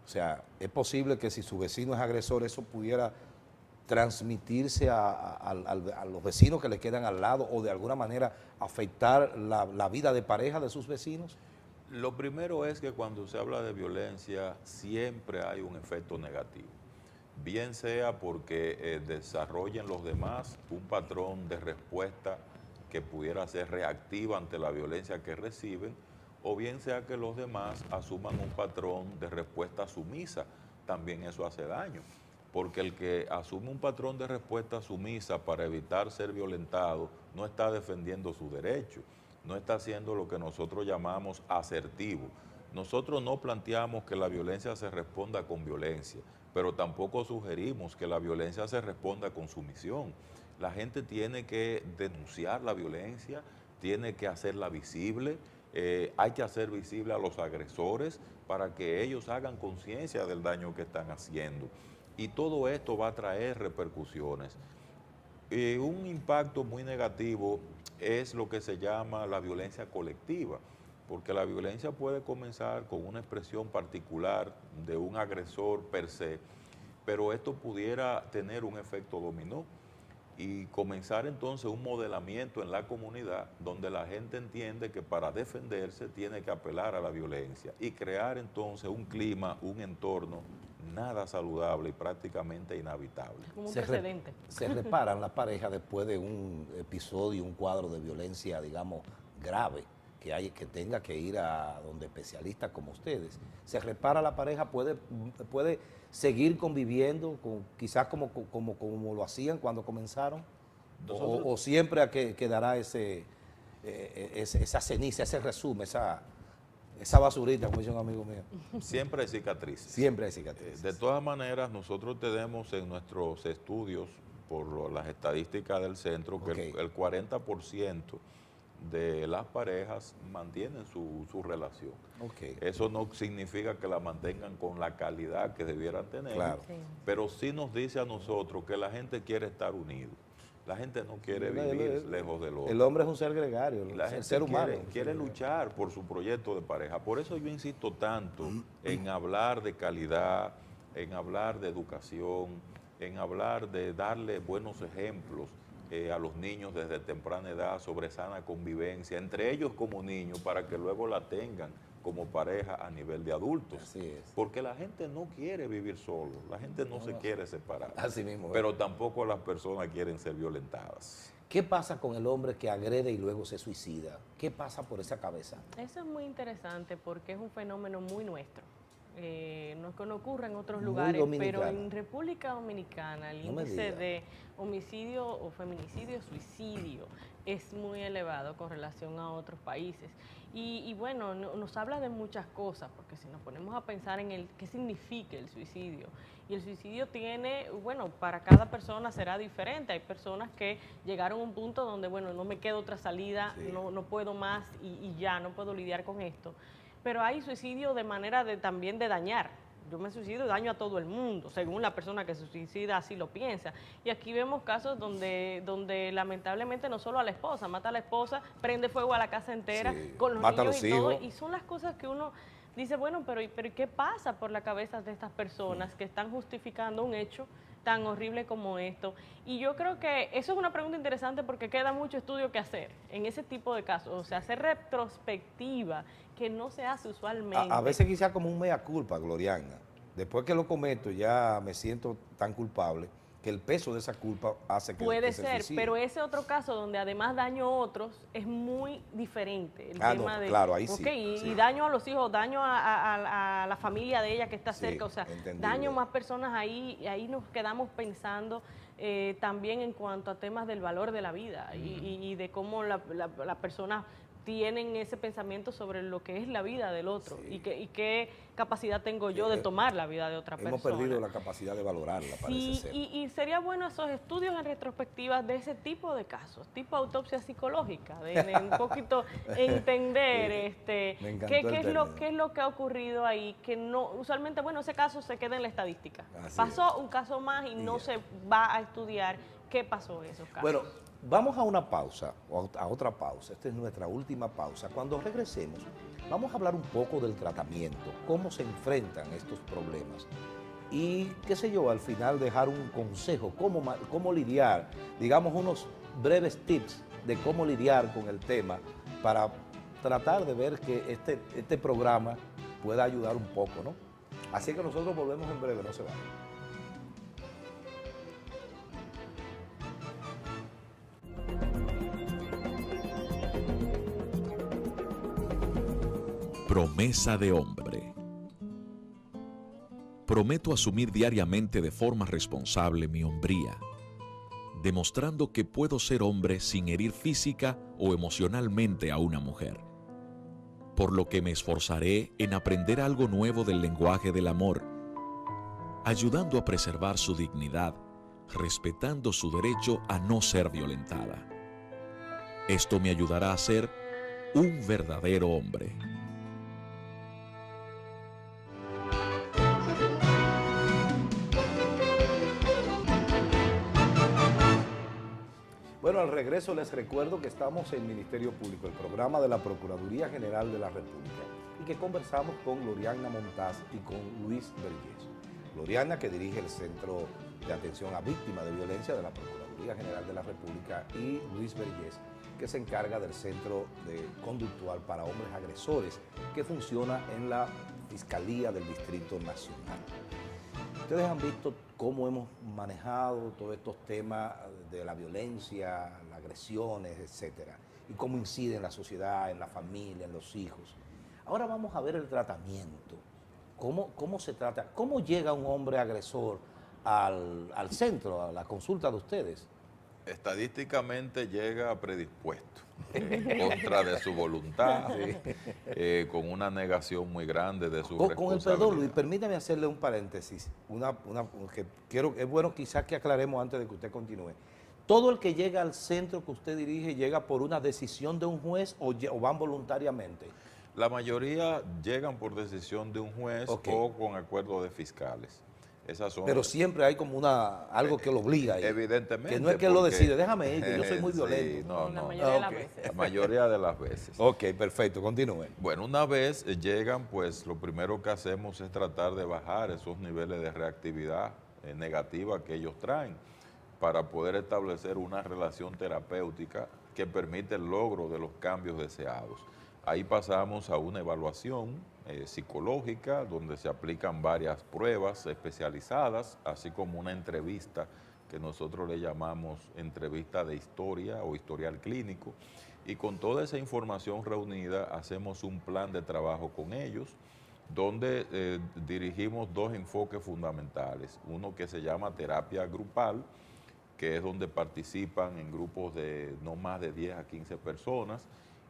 O sea, es posible que si su vecino es agresor, eso pudiera transmitirse a los vecinos que le quedan al lado o de alguna manera afectar la vida de pareja de sus vecinos. Lo primero es que cuando se habla de violencia siempre hay un efecto negativo, bien sea porque desarrollen los demás un patrón de respuesta que pudiera ser reactiva ante la violencia que reciben, o bien sea que los demás asuman un patrón de respuesta sumisa, también eso hace daño, porque el que asume un patrón de respuesta sumisa para evitar ser violentado no está defendiendo su derecho, no está haciendo lo que nosotros llamamos asertivo. Nosotros no planteamos que la violencia se responda con violencia, pero tampoco sugerimos que la violencia se responda con sumisión. La gente tiene que denunciar la violencia, tiene que hacerla visible. Hay que hacer visible a los agresores para que ellos hagan conciencia del daño que están haciendo. Y todo esto va a traer repercusiones. Un impacto muy negativo es lo que se llama la violencia colectiva, porque la violencia puede comenzar con una expresión particular de un agresor per se, pero esto pudiera tener un efecto dominó y comenzar entonces un modelamiento en la comunidad donde la gente entiende que para defenderse tiene que apelar a la violencia y crear entonces un clima, un entorno nada saludable y prácticamente inhabitable. Como un precedente. Se reparan las parejas después de un episodio, un cuadro de violencia, digamos, grave, que tenga que ir a donde especialistas como ustedes. ¿Se repara la pareja? ¿Puede seguir conviviendo quizás como lo hacían cuando comenzaron? ¿O siempre quedará esa ceniza, ese resumen, esa basurita, como dice un amigo mío? Siempre hay cicatrices. Siempre hay cicatrices. De todas maneras, nosotros tenemos en nuestros estudios, por las estadísticas del centro, que el 40% de las parejas mantienen su relación. Eso no significa que la mantengan con la calidad que debieran tener, claro. Pero sí nos dice a nosotros que la gente quiere estar unido. La gente no quiere vivir lejos del otro. El hombre es un ser gregario, el ser humano. Quiere luchar por su proyecto de pareja. Por eso yo insisto tanto en hablar de calidad, en hablar de educación, en hablar de darle buenos ejemplos a los niños desde temprana edad sobre sana convivencia, entre ellos como niños, para que luego la tengan como pareja a nivel de adultos. Así es. Porque la gente no quiere vivir solo, la gente no se quiere separar. Así mismo. Pero tampoco las personas quieren ser violentadas. ¿Qué pasa con el hombre que agrede y luego se suicida? ¿Qué pasa por esa cabeza? Eso es muy interesante porque es un fenómeno muy nuestro. No ocurre en otros lugares, pero en República Dominicana el índice de homicidio o feminicidio, suicidio es muy elevado con relación a otros países. Y bueno, nos habla de muchas cosas, porque si nos ponemos a pensar en qué significa el suicidio, y el suicidio tiene, bueno, para cada persona será diferente. Hay personas que llegaron a un punto donde, bueno, no me queda otra salida, no puedo más y ya, no puedo lidiar con esto. Pero hay suicidio de manera también de dañar. Yo me suicido y daño a todo el mundo, según la persona que se suicida así lo piensa. Y aquí vemos casos donde lamentablemente no solo a la esposa, mata a la esposa, prende fuego a la casa entera, con los mata niños a los y todo. hijos. Y son las cosas que uno dice, bueno, pero ¿qué pasa por la cabeza de estas personas que están justificando un hecho tan horrible como esto? Y yo creo que eso es una pregunta interesante porque queda mucho estudio que hacer en ese tipo de casos, o sea, hacer retrospectiva, que no se hace usualmente. A veces quizá como un mea culpa, Gloriana. Después que lo cometo ya me siento tan culpable que el peso de esa culpa hace que puede se ser, suicide. pero ese otro caso donde además daño a otros es muy diferente. El tema no, de, claro, ahí sí, y daño a los hijos, daño a la familia de ella que está cerca, o sea, entendible. daño a más personas ahí, y ahí nos quedamos pensando también en cuanto a temas del valor de la vida y de cómo la persona tienen ese pensamiento sobre lo que es la vida del otro y qué capacidad tengo yo de tomar la vida de otra persona. Hemos perdido la capacidad de valorarla, parece ser. Y sería bueno esos estudios en retrospectiva de ese tipo de casos, tipo autopsia psicológica, de un poquito entender qué es lo que ha ocurrido ahí, que no, usualmente, bueno, ese caso se queda en la estadística. Pasó un caso más y no se va a estudiar qué pasó en esos casos. Bueno, vamos a una pausa, a otra pausa. Esta es nuestra última pausa. Cuando regresemos, vamos a hablar un poco del tratamiento, cómo se enfrentan estos problemas y, qué sé yo, al final dejar un consejo, cómo lidiar, digamos unos breves tips de cómo lidiar con el tema para tratar de ver que este programa pueda ayudar un poco, ¿no? Así que nosotros volvemos en breve, no se vayan. Promesa de hombre. Prometo asumir diariamente de forma responsable mi hombría, demostrando que puedo ser hombre sin herir física o emocionalmente a una mujer, por lo que me esforzaré en aprender algo nuevo del lenguaje del amor, ayudando a preservar su dignidad, respetando su derecho a no ser violentada. Esto me ayudará a ser un verdadero hombre. Bueno, al regreso les recuerdo que estamos en Ministerio Público, el programa de la Procuraduría General de la República, y que conversamos con Gloriana Montaz y con Luis Vergés. Gloriana, que dirige el Centro de Atención a Víctimas de Violencia de la Procuraduría General de la República, y Luis Vergés, que se encarga del Centro Conductual para Hombres Agresores, que funciona en la Fiscalía del Distrito Nacional. Ustedes han visto cómo hemos manejado todos estos temas de la violencia, las agresiones, etcétera. y cómo incide en la sociedad, en la familia, en los hijos. Ahora vamos a ver el tratamiento. ¿Cómo se trata? ¿Cómo llega un hombre agresor al centro, a la consulta de ustedes? Estadísticamente llega predispuesto, en contra de su voluntad, con una negación muy grande de su responsabilidad. Con el perdón, Luis, permítame hacerle un paréntesis, es bueno quizás que aclaremos antes de que usted continúe. ¿Todo el que llega al centro que usted dirige llega por una decisión de un juez o van voluntariamente? La mayoría llegan por decisión de un juez o con acuerdo de fiscales. Esas son pero siempre hay como algo que lo obliga ahí. Evidentemente. Que no es que él lo decide, déjame ir, que yo soy muy violento. Sí, no. La mayoría de las veces. La mayoría de las veces. Ok, perfecto, continúe. Bueno, una vez llegan, pues lo primero que hacemos es tratar de bajar esos niveles de reactividad negativa que ellos traen para poder establecer una relación terapéutica que permite el logro de los cambios deseados. Ahí pasamos a una evaluación psicológica donde se aplican varias pruebas especializadas, así como una entrevista que nosotros le llamamos entrevista de historia o historial clínico. Y con toda esa información reunida hacemos un plan de trabajo con ellos donde dirigimos dos enfoques fundamentales. Uno que se llama terapia grupal, que es donde participan en grupos de no más de 10 a 15 personas,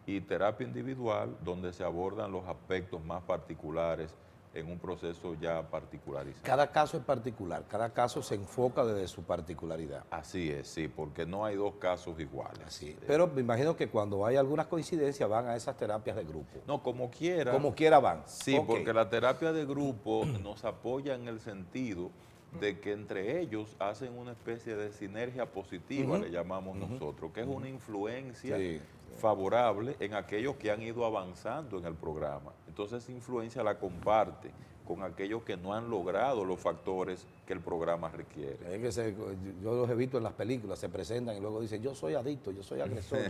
y terapia individual, donde se abordan los aspectos más particulares en un proceso ya particularizado. Cada caso es particular, cada caso se enfoca desde su particularidad. Así es, sí, porque no hay dos casos iguales. Así. Pero me imagino que cuando hay algunas coincidencias van a esas terapias de grupo. No, como quiera. Como quiera van. Sí, porque la terapia de grupo nos apoya en el sentido de que entre ellos hacen una especie de sinergia positiva, le llamamos nosotros, que es una influencia favorable en aquellos que han ido avanzando en el programa. Entonces esa influencia la comparte con aquellos que no han logrado los factores que el programa requiere. Yo los he visto en las películas, se presentan y luego dicen, yo soy adicto, yo soy agresor.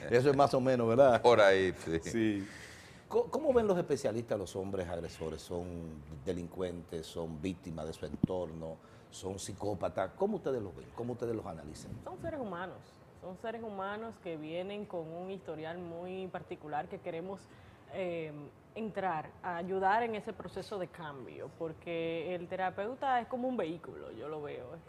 Eso es más o menos, ¿verdad? Por ahí, sí. ¿Cómo ven los especialistas los hombres agresores? ¿Son delincuentes, son víctimas de su entorno, son psicópatas? ¿Cómo ustedes los ven? ¿Cómo ustedes los analizan? Son seres humanos que vienen con un historial muy particular que queremos entrar a ayudar en ese proceso de cambio, porque el terapeuta es como un vehículo, yo lo veo, es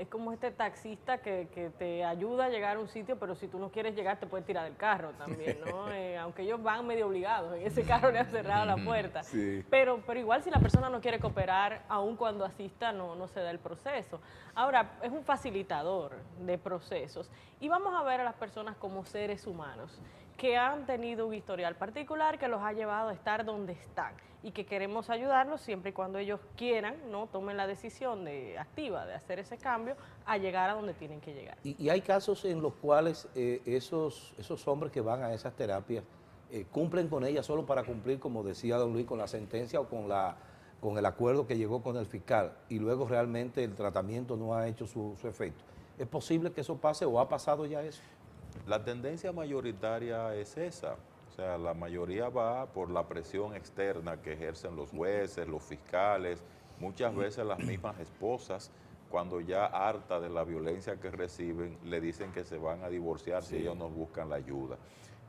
como este taxista que te ayuda a llegar a un sitio, pero si tú no quieres llegar te puedes tirar del carro también, ¿no? Aunque ellos van medio obligados, en ese carro le han cerrado la puerta, pero igual si la persona no quiere cooperar, aun cuando asista no se da el proceso. Ahora, es un facilitador de procesos y vamos a ver a las personas como seres humanos que han tenido un historial particular que los ha llevado a estar donde están y que queremos ayudarlos siempre y cuando ellos quieran, ¿no? Tomen la decisión activa de hacer ese cambio a llegar a donde tienen que llegar. Y hay casos en los cuales esos hombres que van a esas terapias cumplen con ellas solo para cumplir, como decía don Luis, con la sentencia o con el acuerdo que llegó con el fiscal y luego realmente el tratamiento no ha hecho su efecto. ¿Es posible que eso pase o ha pasado ya eso? La tendencia mayoritaria es esa, o sea, la mayoría va por la presión externa que ejercen los jueces, los fiscales, muchas veces las mismas esposas, cuando ya harta de la violencia que reciben, le dicen que se van a divorciar si ellos no buscan la ayuda.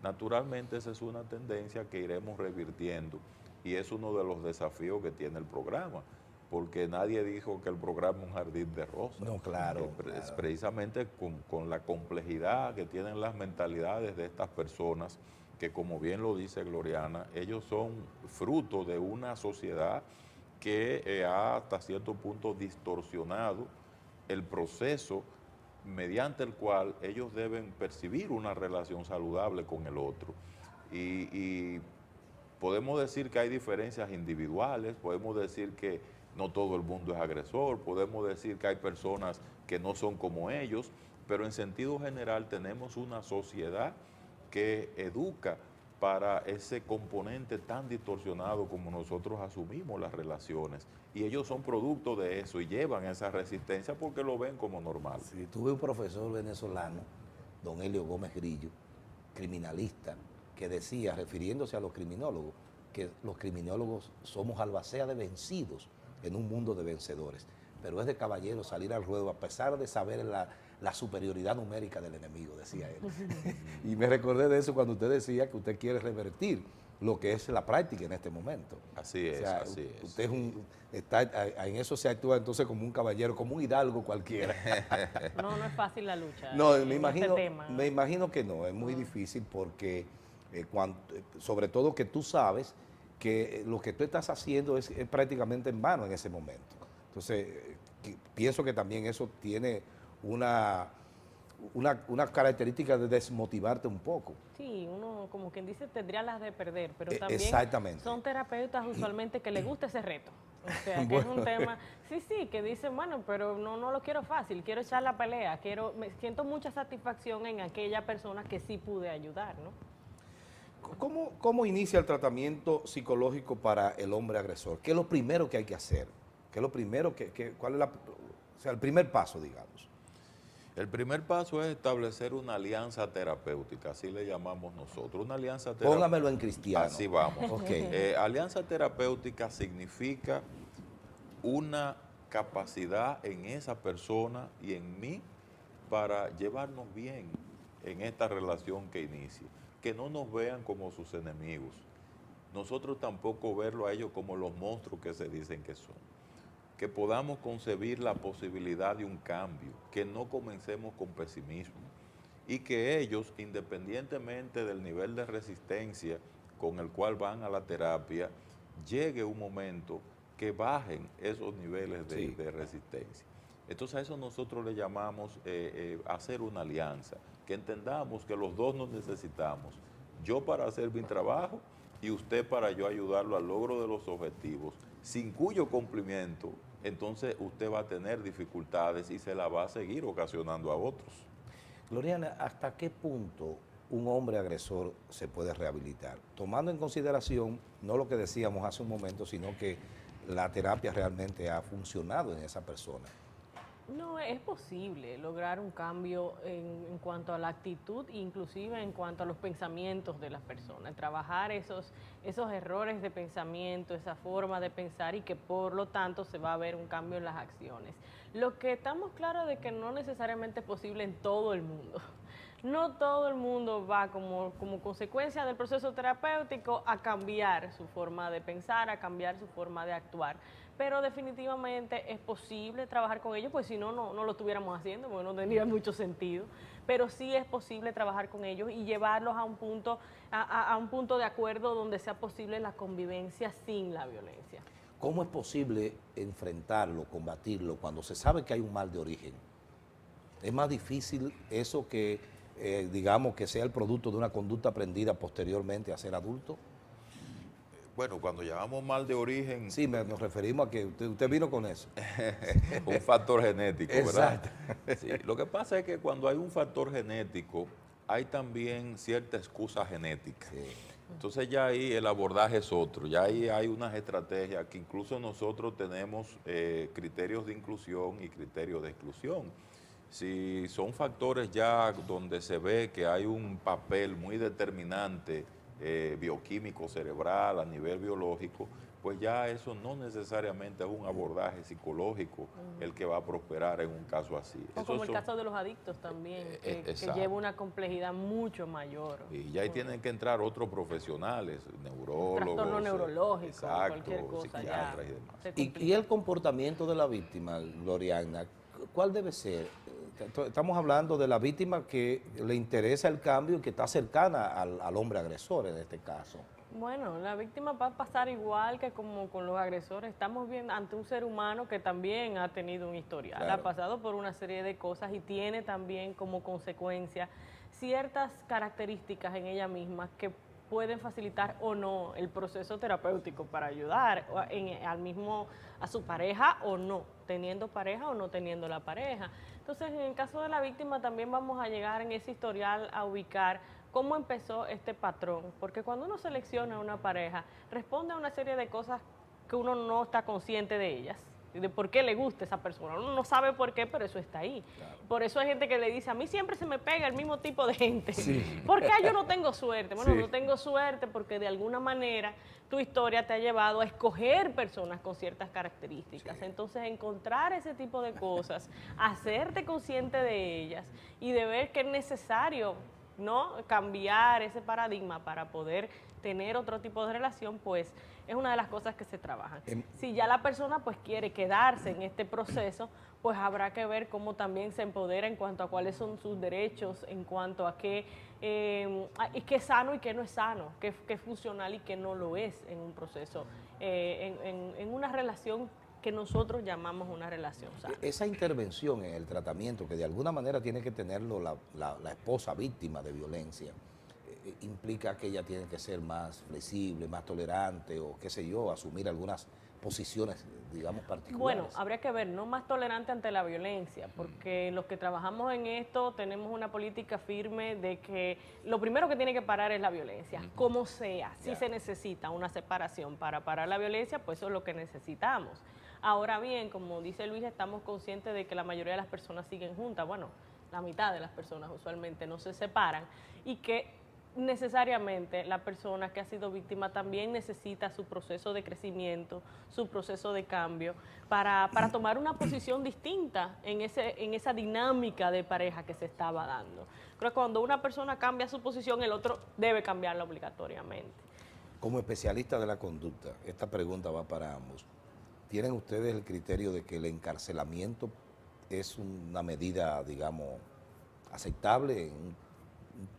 Naturalmente esa es una tendencia que iremos revirtiendo y es uno de los desafíos que tiene el programa, porque nadie dijo que el programa es un jardín de rosas. No, claro. Es precisamente con la complejidad que tienen las mentalidades de estas personas, que como bien lo dice Gloriana, ellos son fruto de una sociedad que ha hasta cierto punto distorsionado el proceso mediante el cual ellos deben percibir una relación saludable con el otro. Y podemos decir que hay diferencias individuales, podemos decir que no todo el mundo es agresor, podemos decir que hay personas que no son como ellos, pero en sentido general tenemos una sociedad que educa para ese componente tan distorsionado como nosotros asumimos las relaciones. Y ellos son producto de eso y llevan esa resistencia porque lo ven como normal. Sí, tuve un profesor venezolano, don Helio Gómez Grillo, criminalista, que decía, refiriéndose a los criminólogos, que los criminólogos somos albacea de vencidos en un mundo de vencedores. pero es de caballero salir al ruedo a pesar de saber la superioridad numérica del enemigo, decía él. Y me recordé de eso cuando usted decía que usted quiere revertir lo que es la práctica en este momento. Así es, o sea, así es. Usted en eso se actúa entonces como un caballero, como un hidalgo cualquiera. No es fácil la lucha. No, me este imagino que no, es muy difícil porque sobre todo que tú sabes que lo que tú estás haciendo es prácticamente en vano en ese momento. Entonces, pienso que también eso tiene una característica de desmotivarte un poco. Sí, uno como quien dice tendría las de perder, pero también exactamente. son terapeutas usualmente que les gusta ese reto. O sea, que bueno, es un tema, sí, que dicen, bueno, pero no lo quiero fácil, quiero echar la pelea, me siento mucha satisfacción en aquella persona que sí pude ayudar, ¿no? ¿Cómo inicia el tratamiento psicológico para el hombre agresor? ¿Qué es lo primero que hay que hacer? ¿Qué es lo primero cuál es el primer paso, digamos? El primer paso es establecer una alianza terapéutica, así le llamamos nosotros, una alianza terapéutica. Póngamelo en cristiano. Así vamos. Okay. Alianza terapéutica significa una capacidad en esa persona y en mí para llevarnos bien en esta relación que inicia. Que no nos vean como sus enemigos. Nosotros tampoco verlo a ellos como los monstruos que se dicen que son. Que podamos concebir la posibilidad de un cambio, que no comencemos con pesimismo y que ellos, independientemente del nivel de resistencia con el cual van a la terapia, llegue un momento que bajen esos niveles de resistencia. Entonces a eso nosotros le llamamos hacer una alianza, que entendamos que los dos nos necesitamos, yo para hacer mi trabajo y usted para yo ayudarlo al logro de los objetivos, sin cuyo cumplimiento entonces usted va a tener dificultades y se la va a seguir ocasionando a otros. Gloriana, ¿hasta qué punto un hombre agresor se puede rehabilitar? Tomando en consideración no lo que decíamos hace un momento, sino que la terapia realmente ha funcionado en esa persona. No, es posible lograr un cambio en cuanto a la actitud, inclusive en cuanto a los pensamientos de las personas, trabajar esos errores de pensamiento, esa forma de pensar y que por lo tanto se va a ver un cambio en las acciones. Lo que estamos claros de que no necesariamente es posible en todo el mundo. No todo el mundo va como consecuencia del proceso terapéutico a cambiar su forma de pensar, a cambiar su forma de actuar. Pero definitivamente es posible trabajar con ellos, pues si no lo estuviéramos haciendo, porque no tendría mucho sentido. Pero sí es posible trabajar con ellos y llevarlos a un punto de acuerdo donde sea posible la convivencia sin la violencia. ¿Cómo es posible enfrentarlo, combatirlo, cuando se sabe que hay un mal de origen? ¿Es más difícil eso que, digamos, que sea el producto de una conducta aprendida posteriormente a ser adulto? Bueno, cuando llamamos mal de origen... Sí, nos referimos a que usted vino con eso. Un factor genético, ¿verdad? Exacto. Sí, lo que pasa es que cuando hay un factor genético, hay también cierta excusa genética. Sí. Entonces ya ahí el abordaje es otro, ya ahí hay unas estrategias que incluso nosotros tenemos criterios de inclusión y criterios de exclusión. Si son factores ya donde se ve que hay un papel muy determinante bioquímico cerebral a nivel biológico, pues ya eso no necesariamente es un abordaje psicológico el que va a prosperar en un caso así. O como el caso de los adictos también, que lleva una complejidad mucho mayor. Y ya ahí tienen que entrar otros profesionales, neurólogos, trastorno neurológico, exacto, cualquier cosa, psiquiatras y demás. ¿Y el comportamiento de la víctima, Gloriana, cuál debe ser? Estamos hablando de la víctima que le interesa el cambio y que está cercana al hombre agresor en este caso. Bueno, la víctima va a pasar igual que como con los agresores. Estamos viendo ante un ser humano que también ha tenido un historial, claro. Ha pasado por una serie de cosas y tiene también como consecuencia ciertas características en ella misma que pueden facilitar o no el proceso terapéutico para ayudar a su pareja o no, teniendo pareja o no teniendo la pareja. Entonces, en el caso de la víctima también vamos a llegar en ese historial a ubicar cómo empezó este patrón, porque cuando uno selecciona una pareja, responde a una serie de cosas que uno no está consciente de ellas, de por qué le gusta esa persona. Uno no sabe por qué, pero eso está ahí. Claro. Por eso hay gente que le dice, a mí siempre se me pega el mismo tipo de gente. Sí. ¿Por qué yo no tengo suerte? Bueno, sí. No tengo suerte porque de alguna manera tu historia te ha llevado a escoger personas con ciertas características. Sí. Entonces, encontrar ese tipo de cosas, hacerte consciente de ellas y de ver que es necesario, ¿no?, cambiar ese paradigma para poder tener otro tipo de relación, pues es una de las cosas que se trabajan. Si ya la persona pues quiere quedarse en este proceso, pues habrá que ver cómo también se empodera en cuanto a cuáles son sus derechos, en cuanto a qué es sano y qué no es sano, qué es funcional y qué no lo es en un proceso, en una relación que nosotros llamamos una relación sana. Esa intervención en el tratamiento que de alguna manera tiene que tenerlo la esposa víctima de violencia, implica que ella tiene que ser más flexible, más tolerante o qué sé yo, asumir algunas posiciones, digamos, particulares. Bueno, habría que ver, no más tolerante ante la violencia, porque los que trabajamos en esto tenemos una política firme de que lo primero que tiene que parar es la violencia, como sea. Si se necesita una separación para parar la violencia, pues eso es lo que necesitamos. Ahora bien, como dice Luis, estamos conscientes de que la mayoría de las personas siguen juntas, bueno, la mitad de las personas usualmente no se separan, y que necesariamente la persona que ha sido víctima también necesita su proceso de crecimiento, su proceso de cambio, para tomar una posición distinta en esa dinámica de pareja que se estaba dando. Creo que cuando una persona cambia su posición, el otro debe cambiarla obligatoriamente. Como especialista de la conducta, esta pregunta va para ambos. ¿Tienen ustedes el criterio de que el encarcelamiento es una medida, digamos, aceptable en un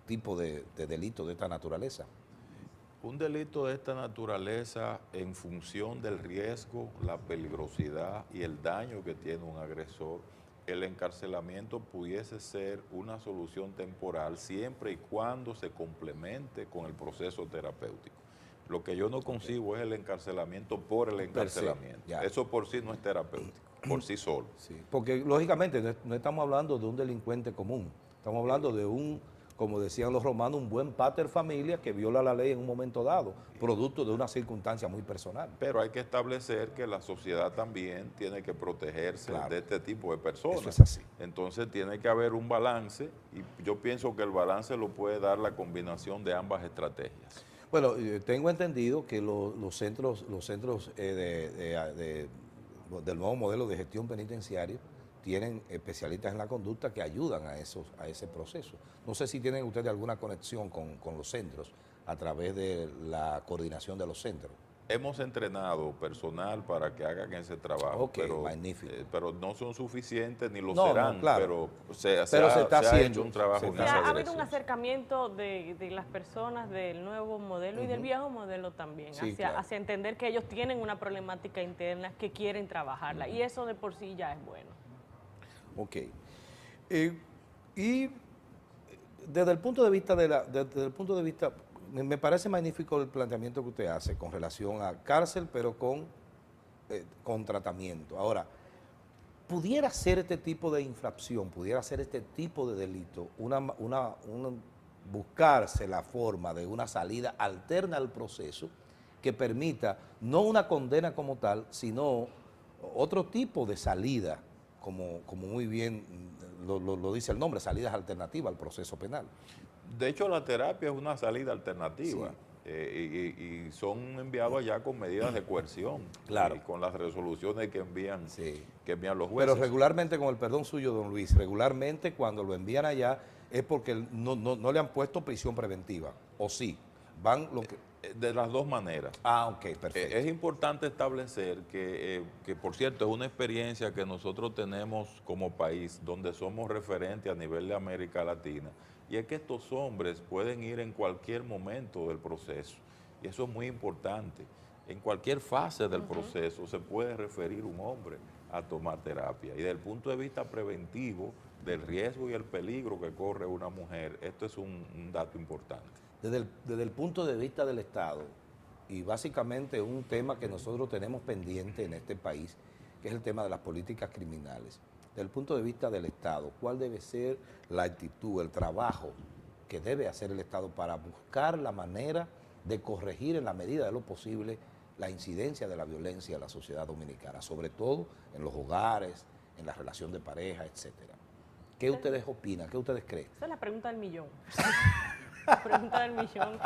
tipo de delito de esta naturaleza? Un delito de esta naturaleza, en función del riesgo, la peligrosidad y el daño que tiene un agresor, el encarcelamiento pudiese ser una solución temporal siempre y cuando se complemente con el proceso terapéutico. Lo que yo no concibo es el encarcelamiento por el encarcelamiento. Sí, eso por sí no es terapéutico, por sí solo. Sí, porque lógicamente no estamos hablando de un delincuente común, estamos hablando de un, como decían los romanos, un buen pater familia que viola la ley en un momento dado, producto de una circunstancia muy personal. Pero hay que establecer que la sociedad también tiene que protegerse de este tipo de personas. Eso es así. Entonces tiene que haber un balance, y yo pienso que el balance lo puede dar la combinación de ambas estrategias. Bueno, tengo entendido que los centros del nuevo modelo de gestión penitenciaria tienen especialistas en la conducta que ayudan a ese proceso. No sé si tienen ustedes alguna conexión con los centros a través de la coordinación de los centros. Hemos entrenado personal para que hagan ese trabajo, pero, magnífico. Pero no son suficientes ni lo serán, no, claro. pero se está haciendo, hecho un trabajo en esa dirección. Ha habido un acercamiento de las personas del nuevo modelo y del viejo modelo también, hacia entender que ellos tienen una problemática interna que quieren trabajarla, y eso de por sí ya es bueno. Ok. Y desde el punto de vista me parece magnífico el planteamiento que usted hace con relación a cárcel, pero con tratamiento. Ahora, ¿pudiera ser este tipo de infracción, pudiera ser este tipo de delito, buscarse la forma de una salida alterna al proceso que permita no una condena como tal, sino otro tipo de salida, como muy bien lo dice el nombre, salidas alternativas al proceso penal? De hecho, la terapia es una salida alternativa, y son enviados allá con medidas de coerción, y con las resoluciones que envían los jueces. Pero regularmente, con el perdón suyo, don Luis, regularmente cuando lo envían allá es porque no le han puesto prisión preventiva, ¿o sí? Van de las dos maneras. Ok, perfecto. Es importante establecer que, por cierto, es una experiencia que nosotros tenemos como país, donde somos referentes a nivel de América Latina, y es que estos hombres pueden ir en cualquier momento del proceso, y eso es muy importante. En cualquier fase del proceso se puede referir un hombre a tomar terapia, y desde el punto de vista preventivo del riesgo y el peligro que corre una mujer, esto es un dato importante. Desde el punto de vista del Estado, y básicamente un tema que nosotros tenemos pendiente en este país, que es el tema de las políticas criminales. Desde el punto de vista del Estado, ¿cuál debe ser la actitud, el trabajo que debe hacer el Estado para buscar la manera de corregir en la medida de lo posible la incidencia de la violencia en la sociedad dominicana, sobre todo en los hogares, en la relación de pareja, etcétera. ¿Qué ustedes opinan? ¿Qué ustedes creen? Esa es la pregunta del millón. La pregunta del millón.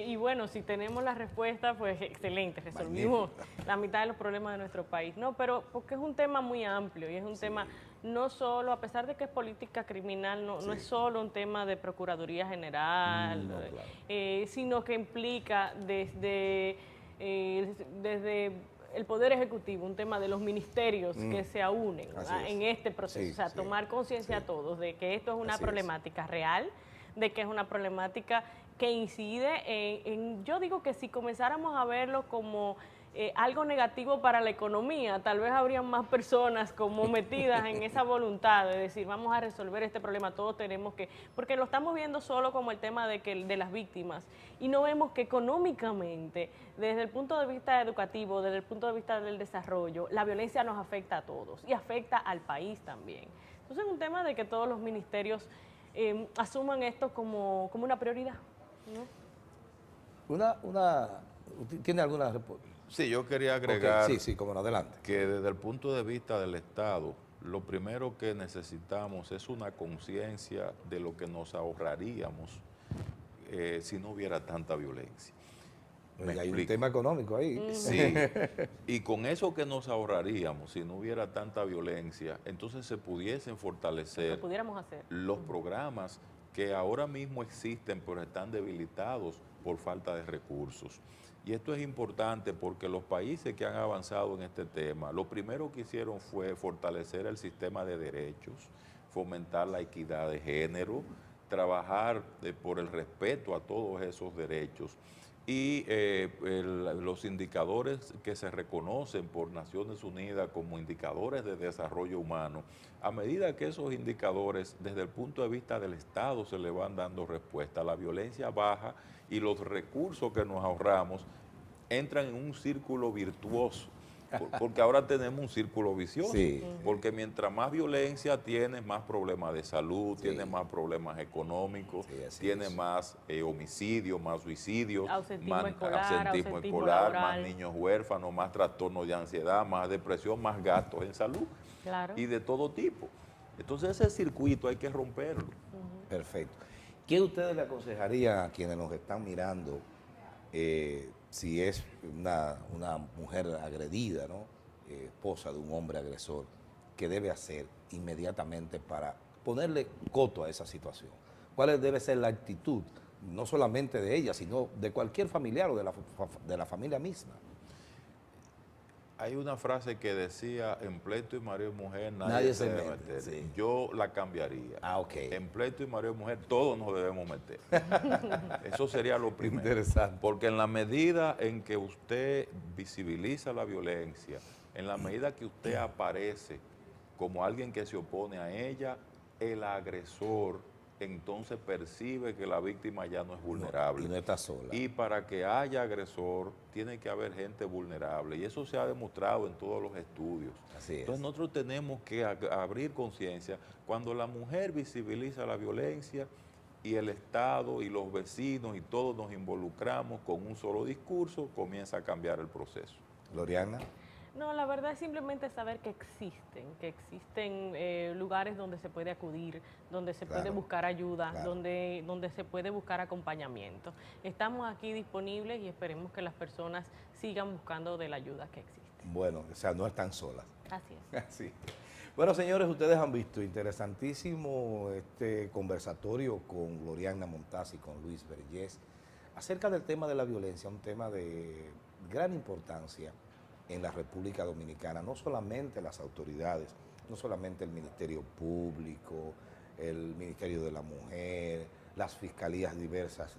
Y bueno, si tenemos la respuesta, pues excelente, resolvimos la mitad de los problemas de nuestro país. No, pero porque es un tema muy amplio y es un tema no solo, a pesar de que es política criminal, no es solo un tema de Procuraduría General, sino que implica desde el Poder Ejecutivo, un tema de los ministerios que se unen en este proceso, tomar conciencia a todos de que esto es una problemática real, de que es una problemática que incide yo digo que si comenzáramos a verlo como algo negativo para la economía, tal vez habría más personas como metidas en esa voluntad de decir, vamos a resolver este problema, todos tenemos que, porque lo estamos viendo solo como el tema de las víctimas, y no vemos que económicamente, desde el punto de vista educativo, desde el punto de vista del desarrollo, la violencia nos afecta a todos, y afecta al país también. Entonces es un tema de que todos los ministerios asuman esto como una prioridad, ¿no? ¿Tiene alguna respuesta? Sí, yo quería agregar como adelante. Que desde el punto de vista del Estado, lo primero que necesitamos es una conciencia de lo que nos ahorraríamos si no hubiera tanta violencia. Hay un tema económico ahí. Sí, y con eso que nos ahorraríamos, si no hubiera tanta violencia, entonces se pudiesen fortalecer los programas que ahora mismo existen, pero están debilitados por falta de recursos. Y esto es importante porque los países que han avanzado en este tema, lo primero que hicieron fue fortalecer el sistema de derechos, fomentar la equidad de género, trabajar por el respeto a todos esos derechos. Y los indicadores que se reconocen por Naciones Unidas como indicadores de desarrollo humano, a medida que esos indicadores desde el punto de vista del Estado se le van dando respuesta, la violencia baja y los recursos que nos ahorramos entran en un círculo virtuoso, porque ahora tenemos un círculo vicioso, porque mientras más violencia tienes, más problemas de salud, tienes más problemas económicos, tienes más homicidios, más suicidios, ausentismo escolar, más niños huérfanos, más trastornos de ansiedad, más depresión, más gastos en salud y de todo tipo. Entonces ese circuito hay que romperlo. Perfecto. ¿Qué ustedes le aconsejarían a quienes nos están mirando si es una mujer agredida, ¿no? Esposa de un hombre agresor, qué debe hacer inmediatamente para ponerle coto a esa situación? ¿Cuál debe ser la actitud, no solamente de ella, sino de cualquier familiar o de la familia misma? Hay una frase que decía, en pleito y marido y mujer nadie se debe meter. Yo la cambiaría. En pleito y marido y mujer todos nos debemos meter. Eso sería lo primero. Interesante. Porque en la medida en que usted visibiliza la violencia, en la medida que usted aparece como alguien que se opone a ella, el agresor entonces percibe que la víctima ya no es vulnerable. Y no está sola. Y para que haya agresor, tiene que haber gente vulnerable. Y eso se ha demostrado en todos los estudios. Así es. Entonces nosotros tenemos que abrir conciencia. Cuando la mujer visibiliza la violencia y el Estado y los vecinos y todos nos involucramos con un solo discurso, comienza a cambiar el proceso. Gloriana. No, la verdad es simplemente saber que existen lugares donde se puede acudir, donde se puede buscar ayuda, donde se puede buscar acompañamiento. Estamos aquí disponibles y esperemos que las personas sigan buscando de la ayuda que existe. Bueno, o sea, no están solas. Así es. Sí. Bueno, señores, ustedes han visto interesantísimo este conversatorio con Gloriana Montaz y con Luis Vergés acerca del tema de la violencia, un tema de gran importancia en la República Dominicana, no solamente las autoridades, no solamente el Ministerio Público, el Ministerio de la Mujer, las fiscalías diversas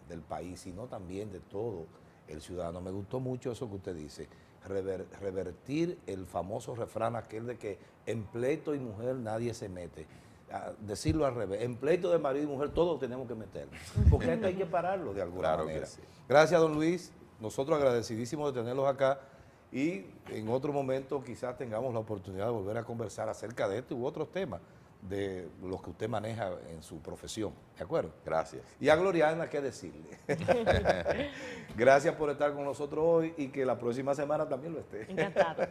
del país, sino también de todo el ciudadano. Me gustó mucho eso que usted dice, revertir el famoso refrán aquel de que en pleito y mujer nadie se mete. Decirlo al revés, en pleito de marido y mujer todos tenemos que meternos, porque esto hay que pararlo de alguna manera. Gracias, don Luis, nosotros agradecidísimos de tenerlos acá. Y en otro momento quizás tengamos la oportunidad de volver a conversar acerca de este u otros temas de lo que usted maneja en su profesión, ¿de acuerdo? Gracias. Y a Gloriana, ¿qué decirle? Gracias por estar con nosotros hoy y que la próxima semana también lo esté. Encantado.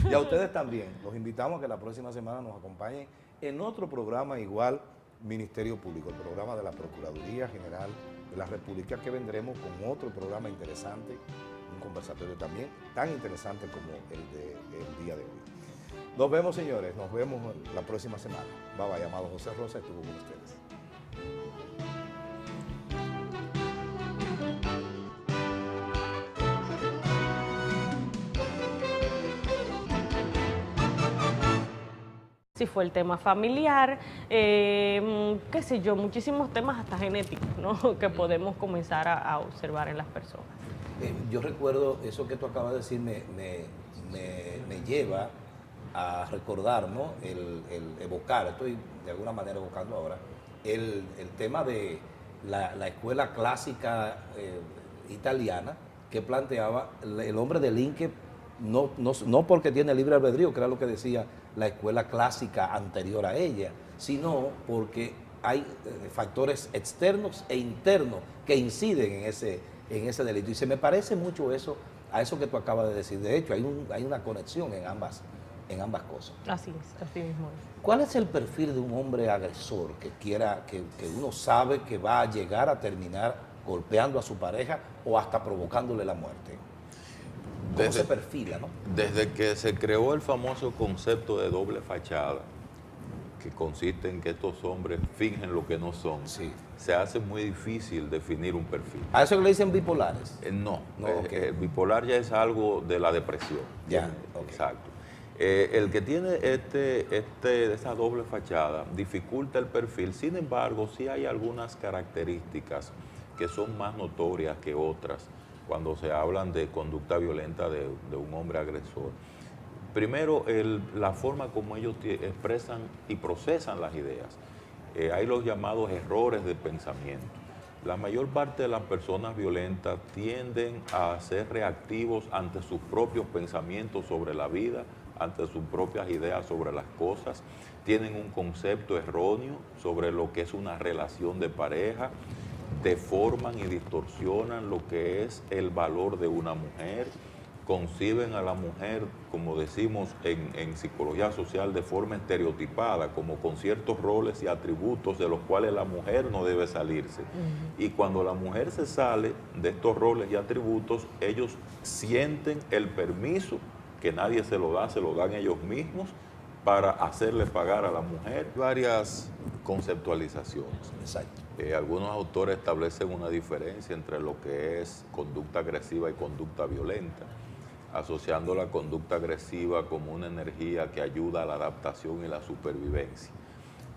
Y a ustedes también. Los invitamos a que la próxima semana nos acompañen en otro programa igual, Ministerio Público, el programa de la Procuraduría General de la República, que vendremos con otro programa interesante, un conversatorio también tan interesante como el día de hoy. Nos vemos, señores, nos vemos la próxima semana. Bye bye, amado José Rosa, estuvo con ustedes. Si fue el tema familiar, qué sé yo, muchísimos temas hasta genéticos, ¿no? Que podemos comenzar a observar en las personas. Yo recuerdo, eso que tú acabas de decir me lleva a recordar, ¿no? El evocar, estoy de alguna manera evocando ahora, el tema de la escuela clásica italiana que planteaba el hombre de Linke, no porque tiene libre albedrío, que era lo que decía la escuela clásica anterior a ella, sino porque hay factores externos e internos que inciden en ese delito. Y se me parece mucho eso a eso que tú acabas de decir. De hecho, hay una conexión en ambas cosas. Así es, así mismo es. ¿Cuál es el perfil de un hombre agresor que uno sabe que va a llegar a terminar golpeando a su pareja o hasta provocándole la muerte? ¿Cómo se perfila, no? Desde que se creó el famoso concepto de doble fachada, que consiste en que estos hombres fingen lo que no son, sí, se hace muy difícil definir un perfil. ¿A eso le dicen bipolares? No, Okay. Bipolar ya es algo de la depresión. Ya, okay. Exacto. El que tiene esa doble fachada dificulta el perfil, sin embargo, sí hay algunas características que son más notorias que otras cuando se hablan de conducta violenta de un hombre agresor. Primero, la forma como ellos expresan y procesan las ideas. Hay los llamados errores de pensamiento. La mayor parte de las personas violentas tienden a ser reactivos ante sus propios pensamientos sobre la vida, ante sus propias ideas sobre las cosas. Tienen un concepto erróneo sobre lo que es una relación de pareja, deforman y distorsionan lo que es el valor de una mujer, conciben a la mujer, como decimos en psicología social, de forma estereotipada, como con ciertos roles y atributos de los cuales la mujer no debe salirse. Y cuando la mujer se sale de estos roles y atributos, ellos sienten el permiso, que nadie se lo da, se lo dan ellos mismos, para hacerle pagar a la mujer. Varias conceptualizaciones. Exacto. Algunos autores establecen una diferencia entre lo que es conducta agresiva y conducta violenta, asociando la conducta agresiva como una energía que ayuda a la adaptación y la supervivencia.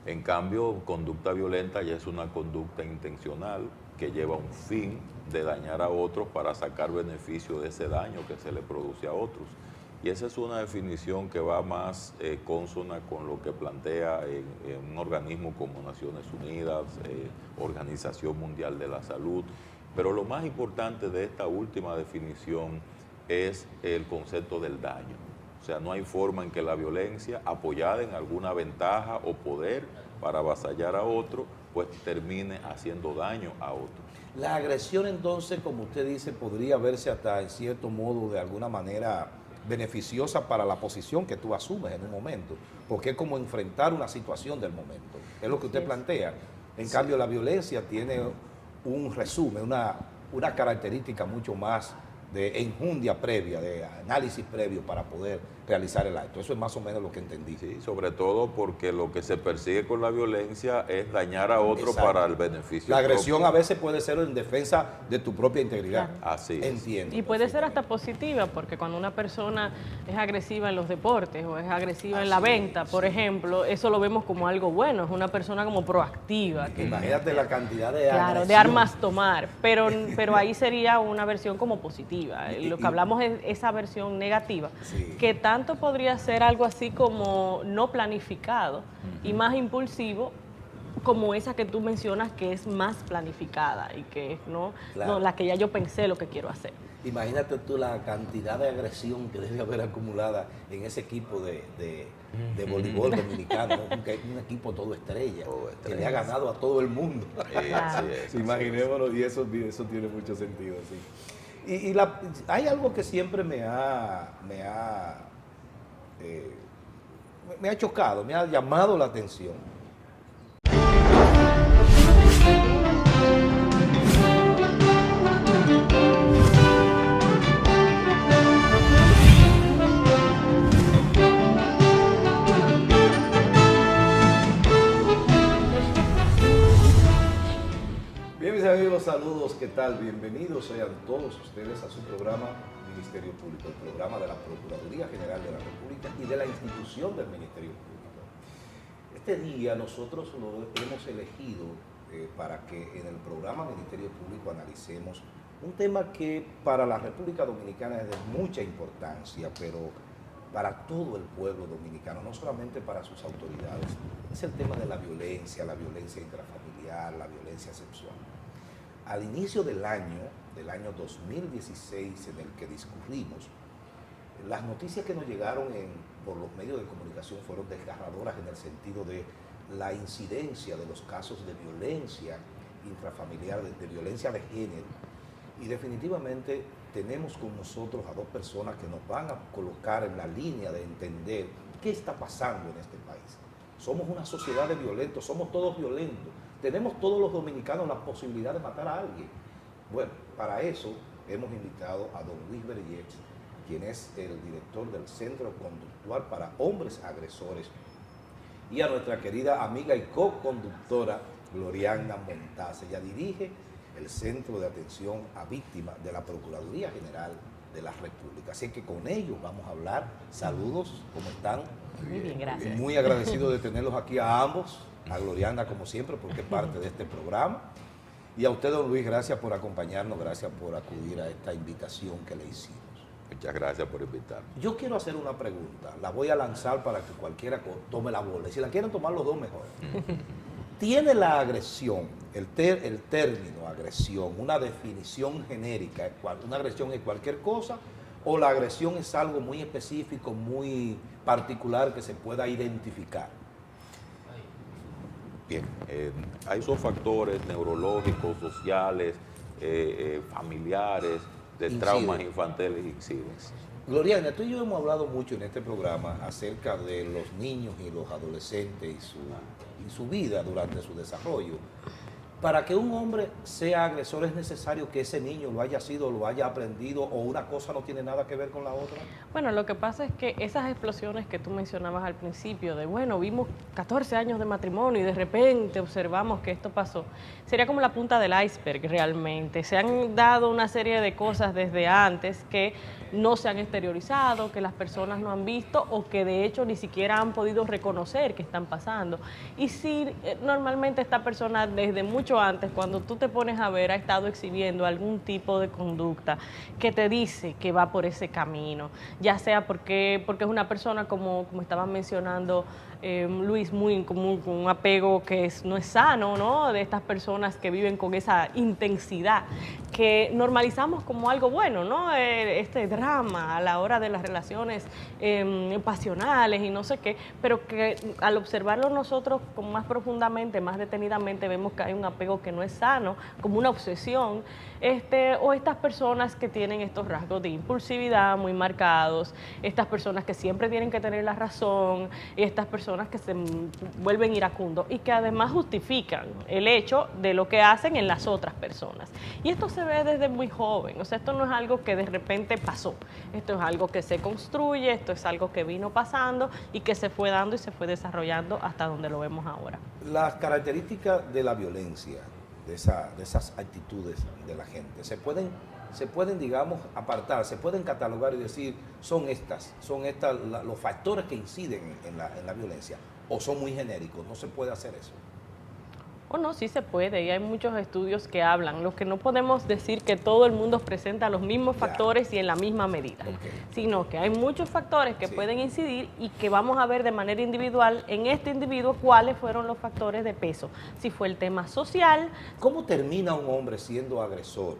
En cambio, conducta violenta ya es una conducta intencional que lleva un fin de dañar a otros para sacar beneficio de ese daño que se le produce a otros. Y esa es una definición que va más consona con lo que plantea en un organismo como Naciones Unidas, Organización Mundial de la Salud. Pero lo más importante de esta última definición es el concepto del daño. O sea, no hay forma en que la violencia, apoyada en alguna ventaja o poder para avasallar a otro, pues termine haciendo daño a otro. La agresión, entonces, como usted dice, podría verse hasta en cierto modo de alguna manera beneficiosa para la posición que tú asumes en un momento, porque es como enfrentar una situación del momento, es lo que usted plantea. En cambio, la violencia tiene un resumen, una característica mucho más de enjundia previa, de análisis previo para poder realizar el acto. Eso es más o menos lo que entendí. Sí, sobre todo porque lo que se persigue con la violencia es dañar a otro. Exacto. Para el beneficio La agresión propio. A veces puede ser en defensa de tu propia integridad. Claro. Así es. Entiendo. Y puede ser hasta positiva, porque cuando una persona es agresiva en los deportes o es agresiva en la venta, por ejemplo, eso lo vemos como algo bueno, es una persona como proactiva. Que, imagínate la cantidad de claro, de armas tomar, pero ahí sería una versión como positiva. Lo que hablamos es esa versión negativa, sí, que tanto podría ser algo así como no planificado y más impulsivo, como esa que tú mencionas, que es más planificada y que Claro. no la que ya yo pensé lo que quiero hacer. Imagínate tú la cantidad de agresión que debe haber acumulada en ese equipo de voleibol dominicano, ¿no? Un equipo todo estrella, que le ha ganado a todo el mundo. Así es, Imaginémonos, y eso tiene mucho sentido, sí. Hay algo que siempre me ha chocado, me ha llamado la atención. Bien, mis amigos, saludos, ¿qué tal? Bienvenidos sean todos ustedes a su programa Ministerio Público, el programa de la Procuraduría General de la República y de la institución del Ministerio Público. Este día nosotros lo hemos elegido para que en el programa Ministerio Público analicemos un tema que para la República Dominicana es de mucha importancia, pero para todo el pueblo dominicano, no solamente para sus autoridades. Es el tema de la violencia intrafamiliar, la violencia sexual. Al inicio del año 2016 en el que discurrimos, las noticias que nos llegaron por los medios de comunicación fueron desgarradoras en el sentido de la incidencia de los casos de violencia intrafamiliar, de violencia de género. Y definitivamente tenemos con nosotros a dos personas que nos van a colocar en la línea de entender qué está pasando en este país. Somos una sociedad de violentos, somos todos violentos. Tenemos todos los dominicanos la posibilidad de matar a alguien. Bueno, para eso hemos invitado a don Luis Berget, quien es el director del Centro Conductual para Hombres Agresores, y a nuestra querida amiga y co-conductora Gloriana Montaz. Ella dirige el Centro de Atención a Víctimas de la Procuraduría General de la República. Así que con ellos vamos a hablar. Saludos, ¿cómo están? Muy bien, gracias. Muy agradecido de tenerlos aquí a ambos, a Gloriana como siempre, porque es parte de este programa. Y a usted, don Luis, gracias por acompañarnos, gracias por acudir a esta invitación que le hicimos. Muchas gracias por invitarme. Yo quiero hacer una pregunta, la voy a lanzar para que cualquiera tome la bola. Y si la quieren tomar los dos, mejor. ¿Tiene la agresión, el término agresión, una definición genérica? ¿Una agresión es cualquier cosa? ¿O la agresión es algo muy específico, muy particular que se pueda identificar? Bien, hay esos factores neurológicos, sociales, familiares, de traumas infantiles inciden. Gloriana, tú y yo hemos hablado mucho en este programa acerca de los niños y los adolescentes y su vida durante su desarrollo. Para que un hombre sea agresor es necesario que ese niño lo haya sido, lo haya aprendido, o una cosa no tiene nada que ver con la otra. Bueno, lo que pasa es que esas explosiones que tú mencionabas al principio, de bueno, vimos 14 años de matrimonio y de repente observamos que esto pasó, sería como la punta del iceberg realmente. Se han dado una serie de cosas desde antes que no se han exteriorizado, que las personas no han visto o que de hecho ni siquiera han podido reconocer que están pasando. Y si normalmente esta persona desde mucho antes, cuando tú te pones a ver, ha estado exhibiendo algún tipo de conducta que te dice que va por ese camino, ya sea porque es una persona, como estaban mencionando Luis, con un apego que no es sano, ¿no? De estas personas que viven con esa intensidad, que normalizamos como algo bueno, ¿no? Este drama a la hora de las relaciones pasionales y no sé qué, pero que al observarlo nosotros como más profundamente, más detenidamente, vemos que hay un apego que no es sano, como una obsesión, o estas personas que tienen estos rasgos de impulsividad muy marcados, estas personas que siempre tienen que tener la razón, estas personas que se vuelven iracundos y que además justifican el hecho de lo que hacen en las otras personas. Y esto se ve desde muy joven, o sea, esto no es algo que de repente pasó, esto es algo que se construye, esto es algo que vino pasando y que se fue dando y se fue desarrollando hasta donde lo vemos ahora. Las características de la violencia, de esas actitudes de la gente, se pueden, digamos, apartar, se pueden catalogar y decir, son estas los factores que inciden en la violencia, o son muy genéricos, no se puede hacer eso. Oh, no, sí se puede, y hay muchos estudios que hablan. Lo que no podemos decir que todo el mundo presenta los mismos factores y en la misma medida, sino que hay muchos factores que pueden incidir y que vamos a ver de manera individual en este individuo cuáles fueron los factores de peso. Si fue el tema social. ¿Cómo termina un hombre siendo agresor?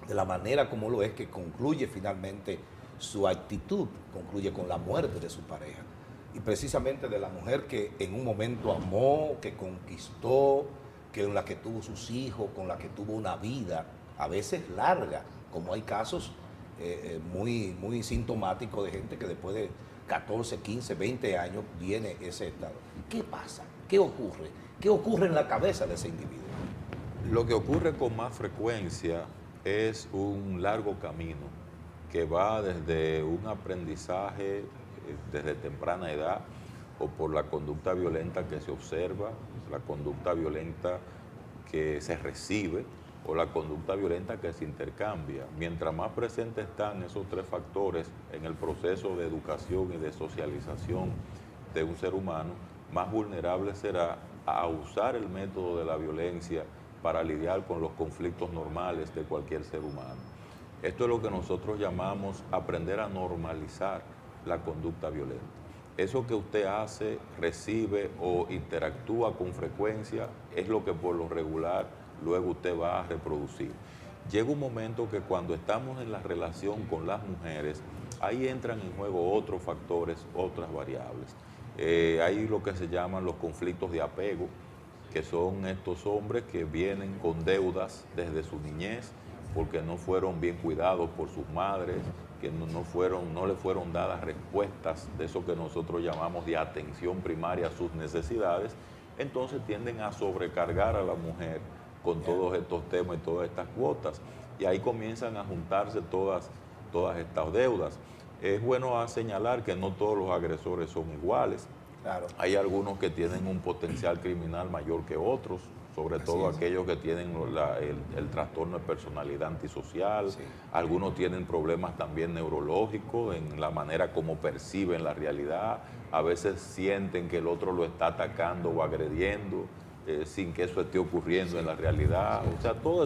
De la manera como lo es, que concluye finalmente su actitud, concluye con la muerte de su pareja. Y precisamente de la mujer que en un momento amó, que conquistó, que con la que tuvo sus hijos, con la que tuvo una vida, a veces larga, como hay casos muy sintomáticos de gente que después de 14, 15, 20 años viene ese estado. ¿Qué pasa? ¿Qué ocurre? ¿Qué ocurre en la cabeza de ese individuo? Lo que ocurre con más frecuencia es un largo camino que va desde un aprendizaje desde temprana edad, o por la conducta violenta que se observa, la conducta violenta que se recibe o la conducta violenta que se intercambia. Mientras más presentes están esos tres factores en el proceso de educación y de socialización de un ser humano, más vulnerable será a usar el método de la violencia para lidiar con los conflictos normales de cualquier ser humano. Esto es lo que nosotros llamamos aprender a normalizar la conducta violenta. Eso que usted hace, recibe o interactúa con frecuencia es lo que por lo regular luego usted va a reproducir. Llega un momento que cuando estamos en la relación con las mujeres, ahí entran en juego otros factores, otras variables. Hay lo que se llaman los conflictos de apego, que son estos hombres que vienen con deudas desde su niñez porque no fueron bien cuidados por sus madres, que no le fueron dadas respuestas de eso que nosotros llamamos de atención primaria a sus necesidades, entonces tienden a sobrecargar a la mujer con todos estos temas y todas estas cuotas, y ahí comienzan a juntarse todas estas deudas. Es bueno señalar que no todos los agresores son iguales. Claro. Hay algunos que tienen un potencial criminal mayor que otros, sobre todo aquellos que tienen el trastorno de personalidad antisocial. Algunos tienen problemas también neurológicos en la manera como perciben la realidad. A veces sienten que el otro lo está atacando o agrediendo sin que eso esté ocurriendo en la realidad. O sea, todo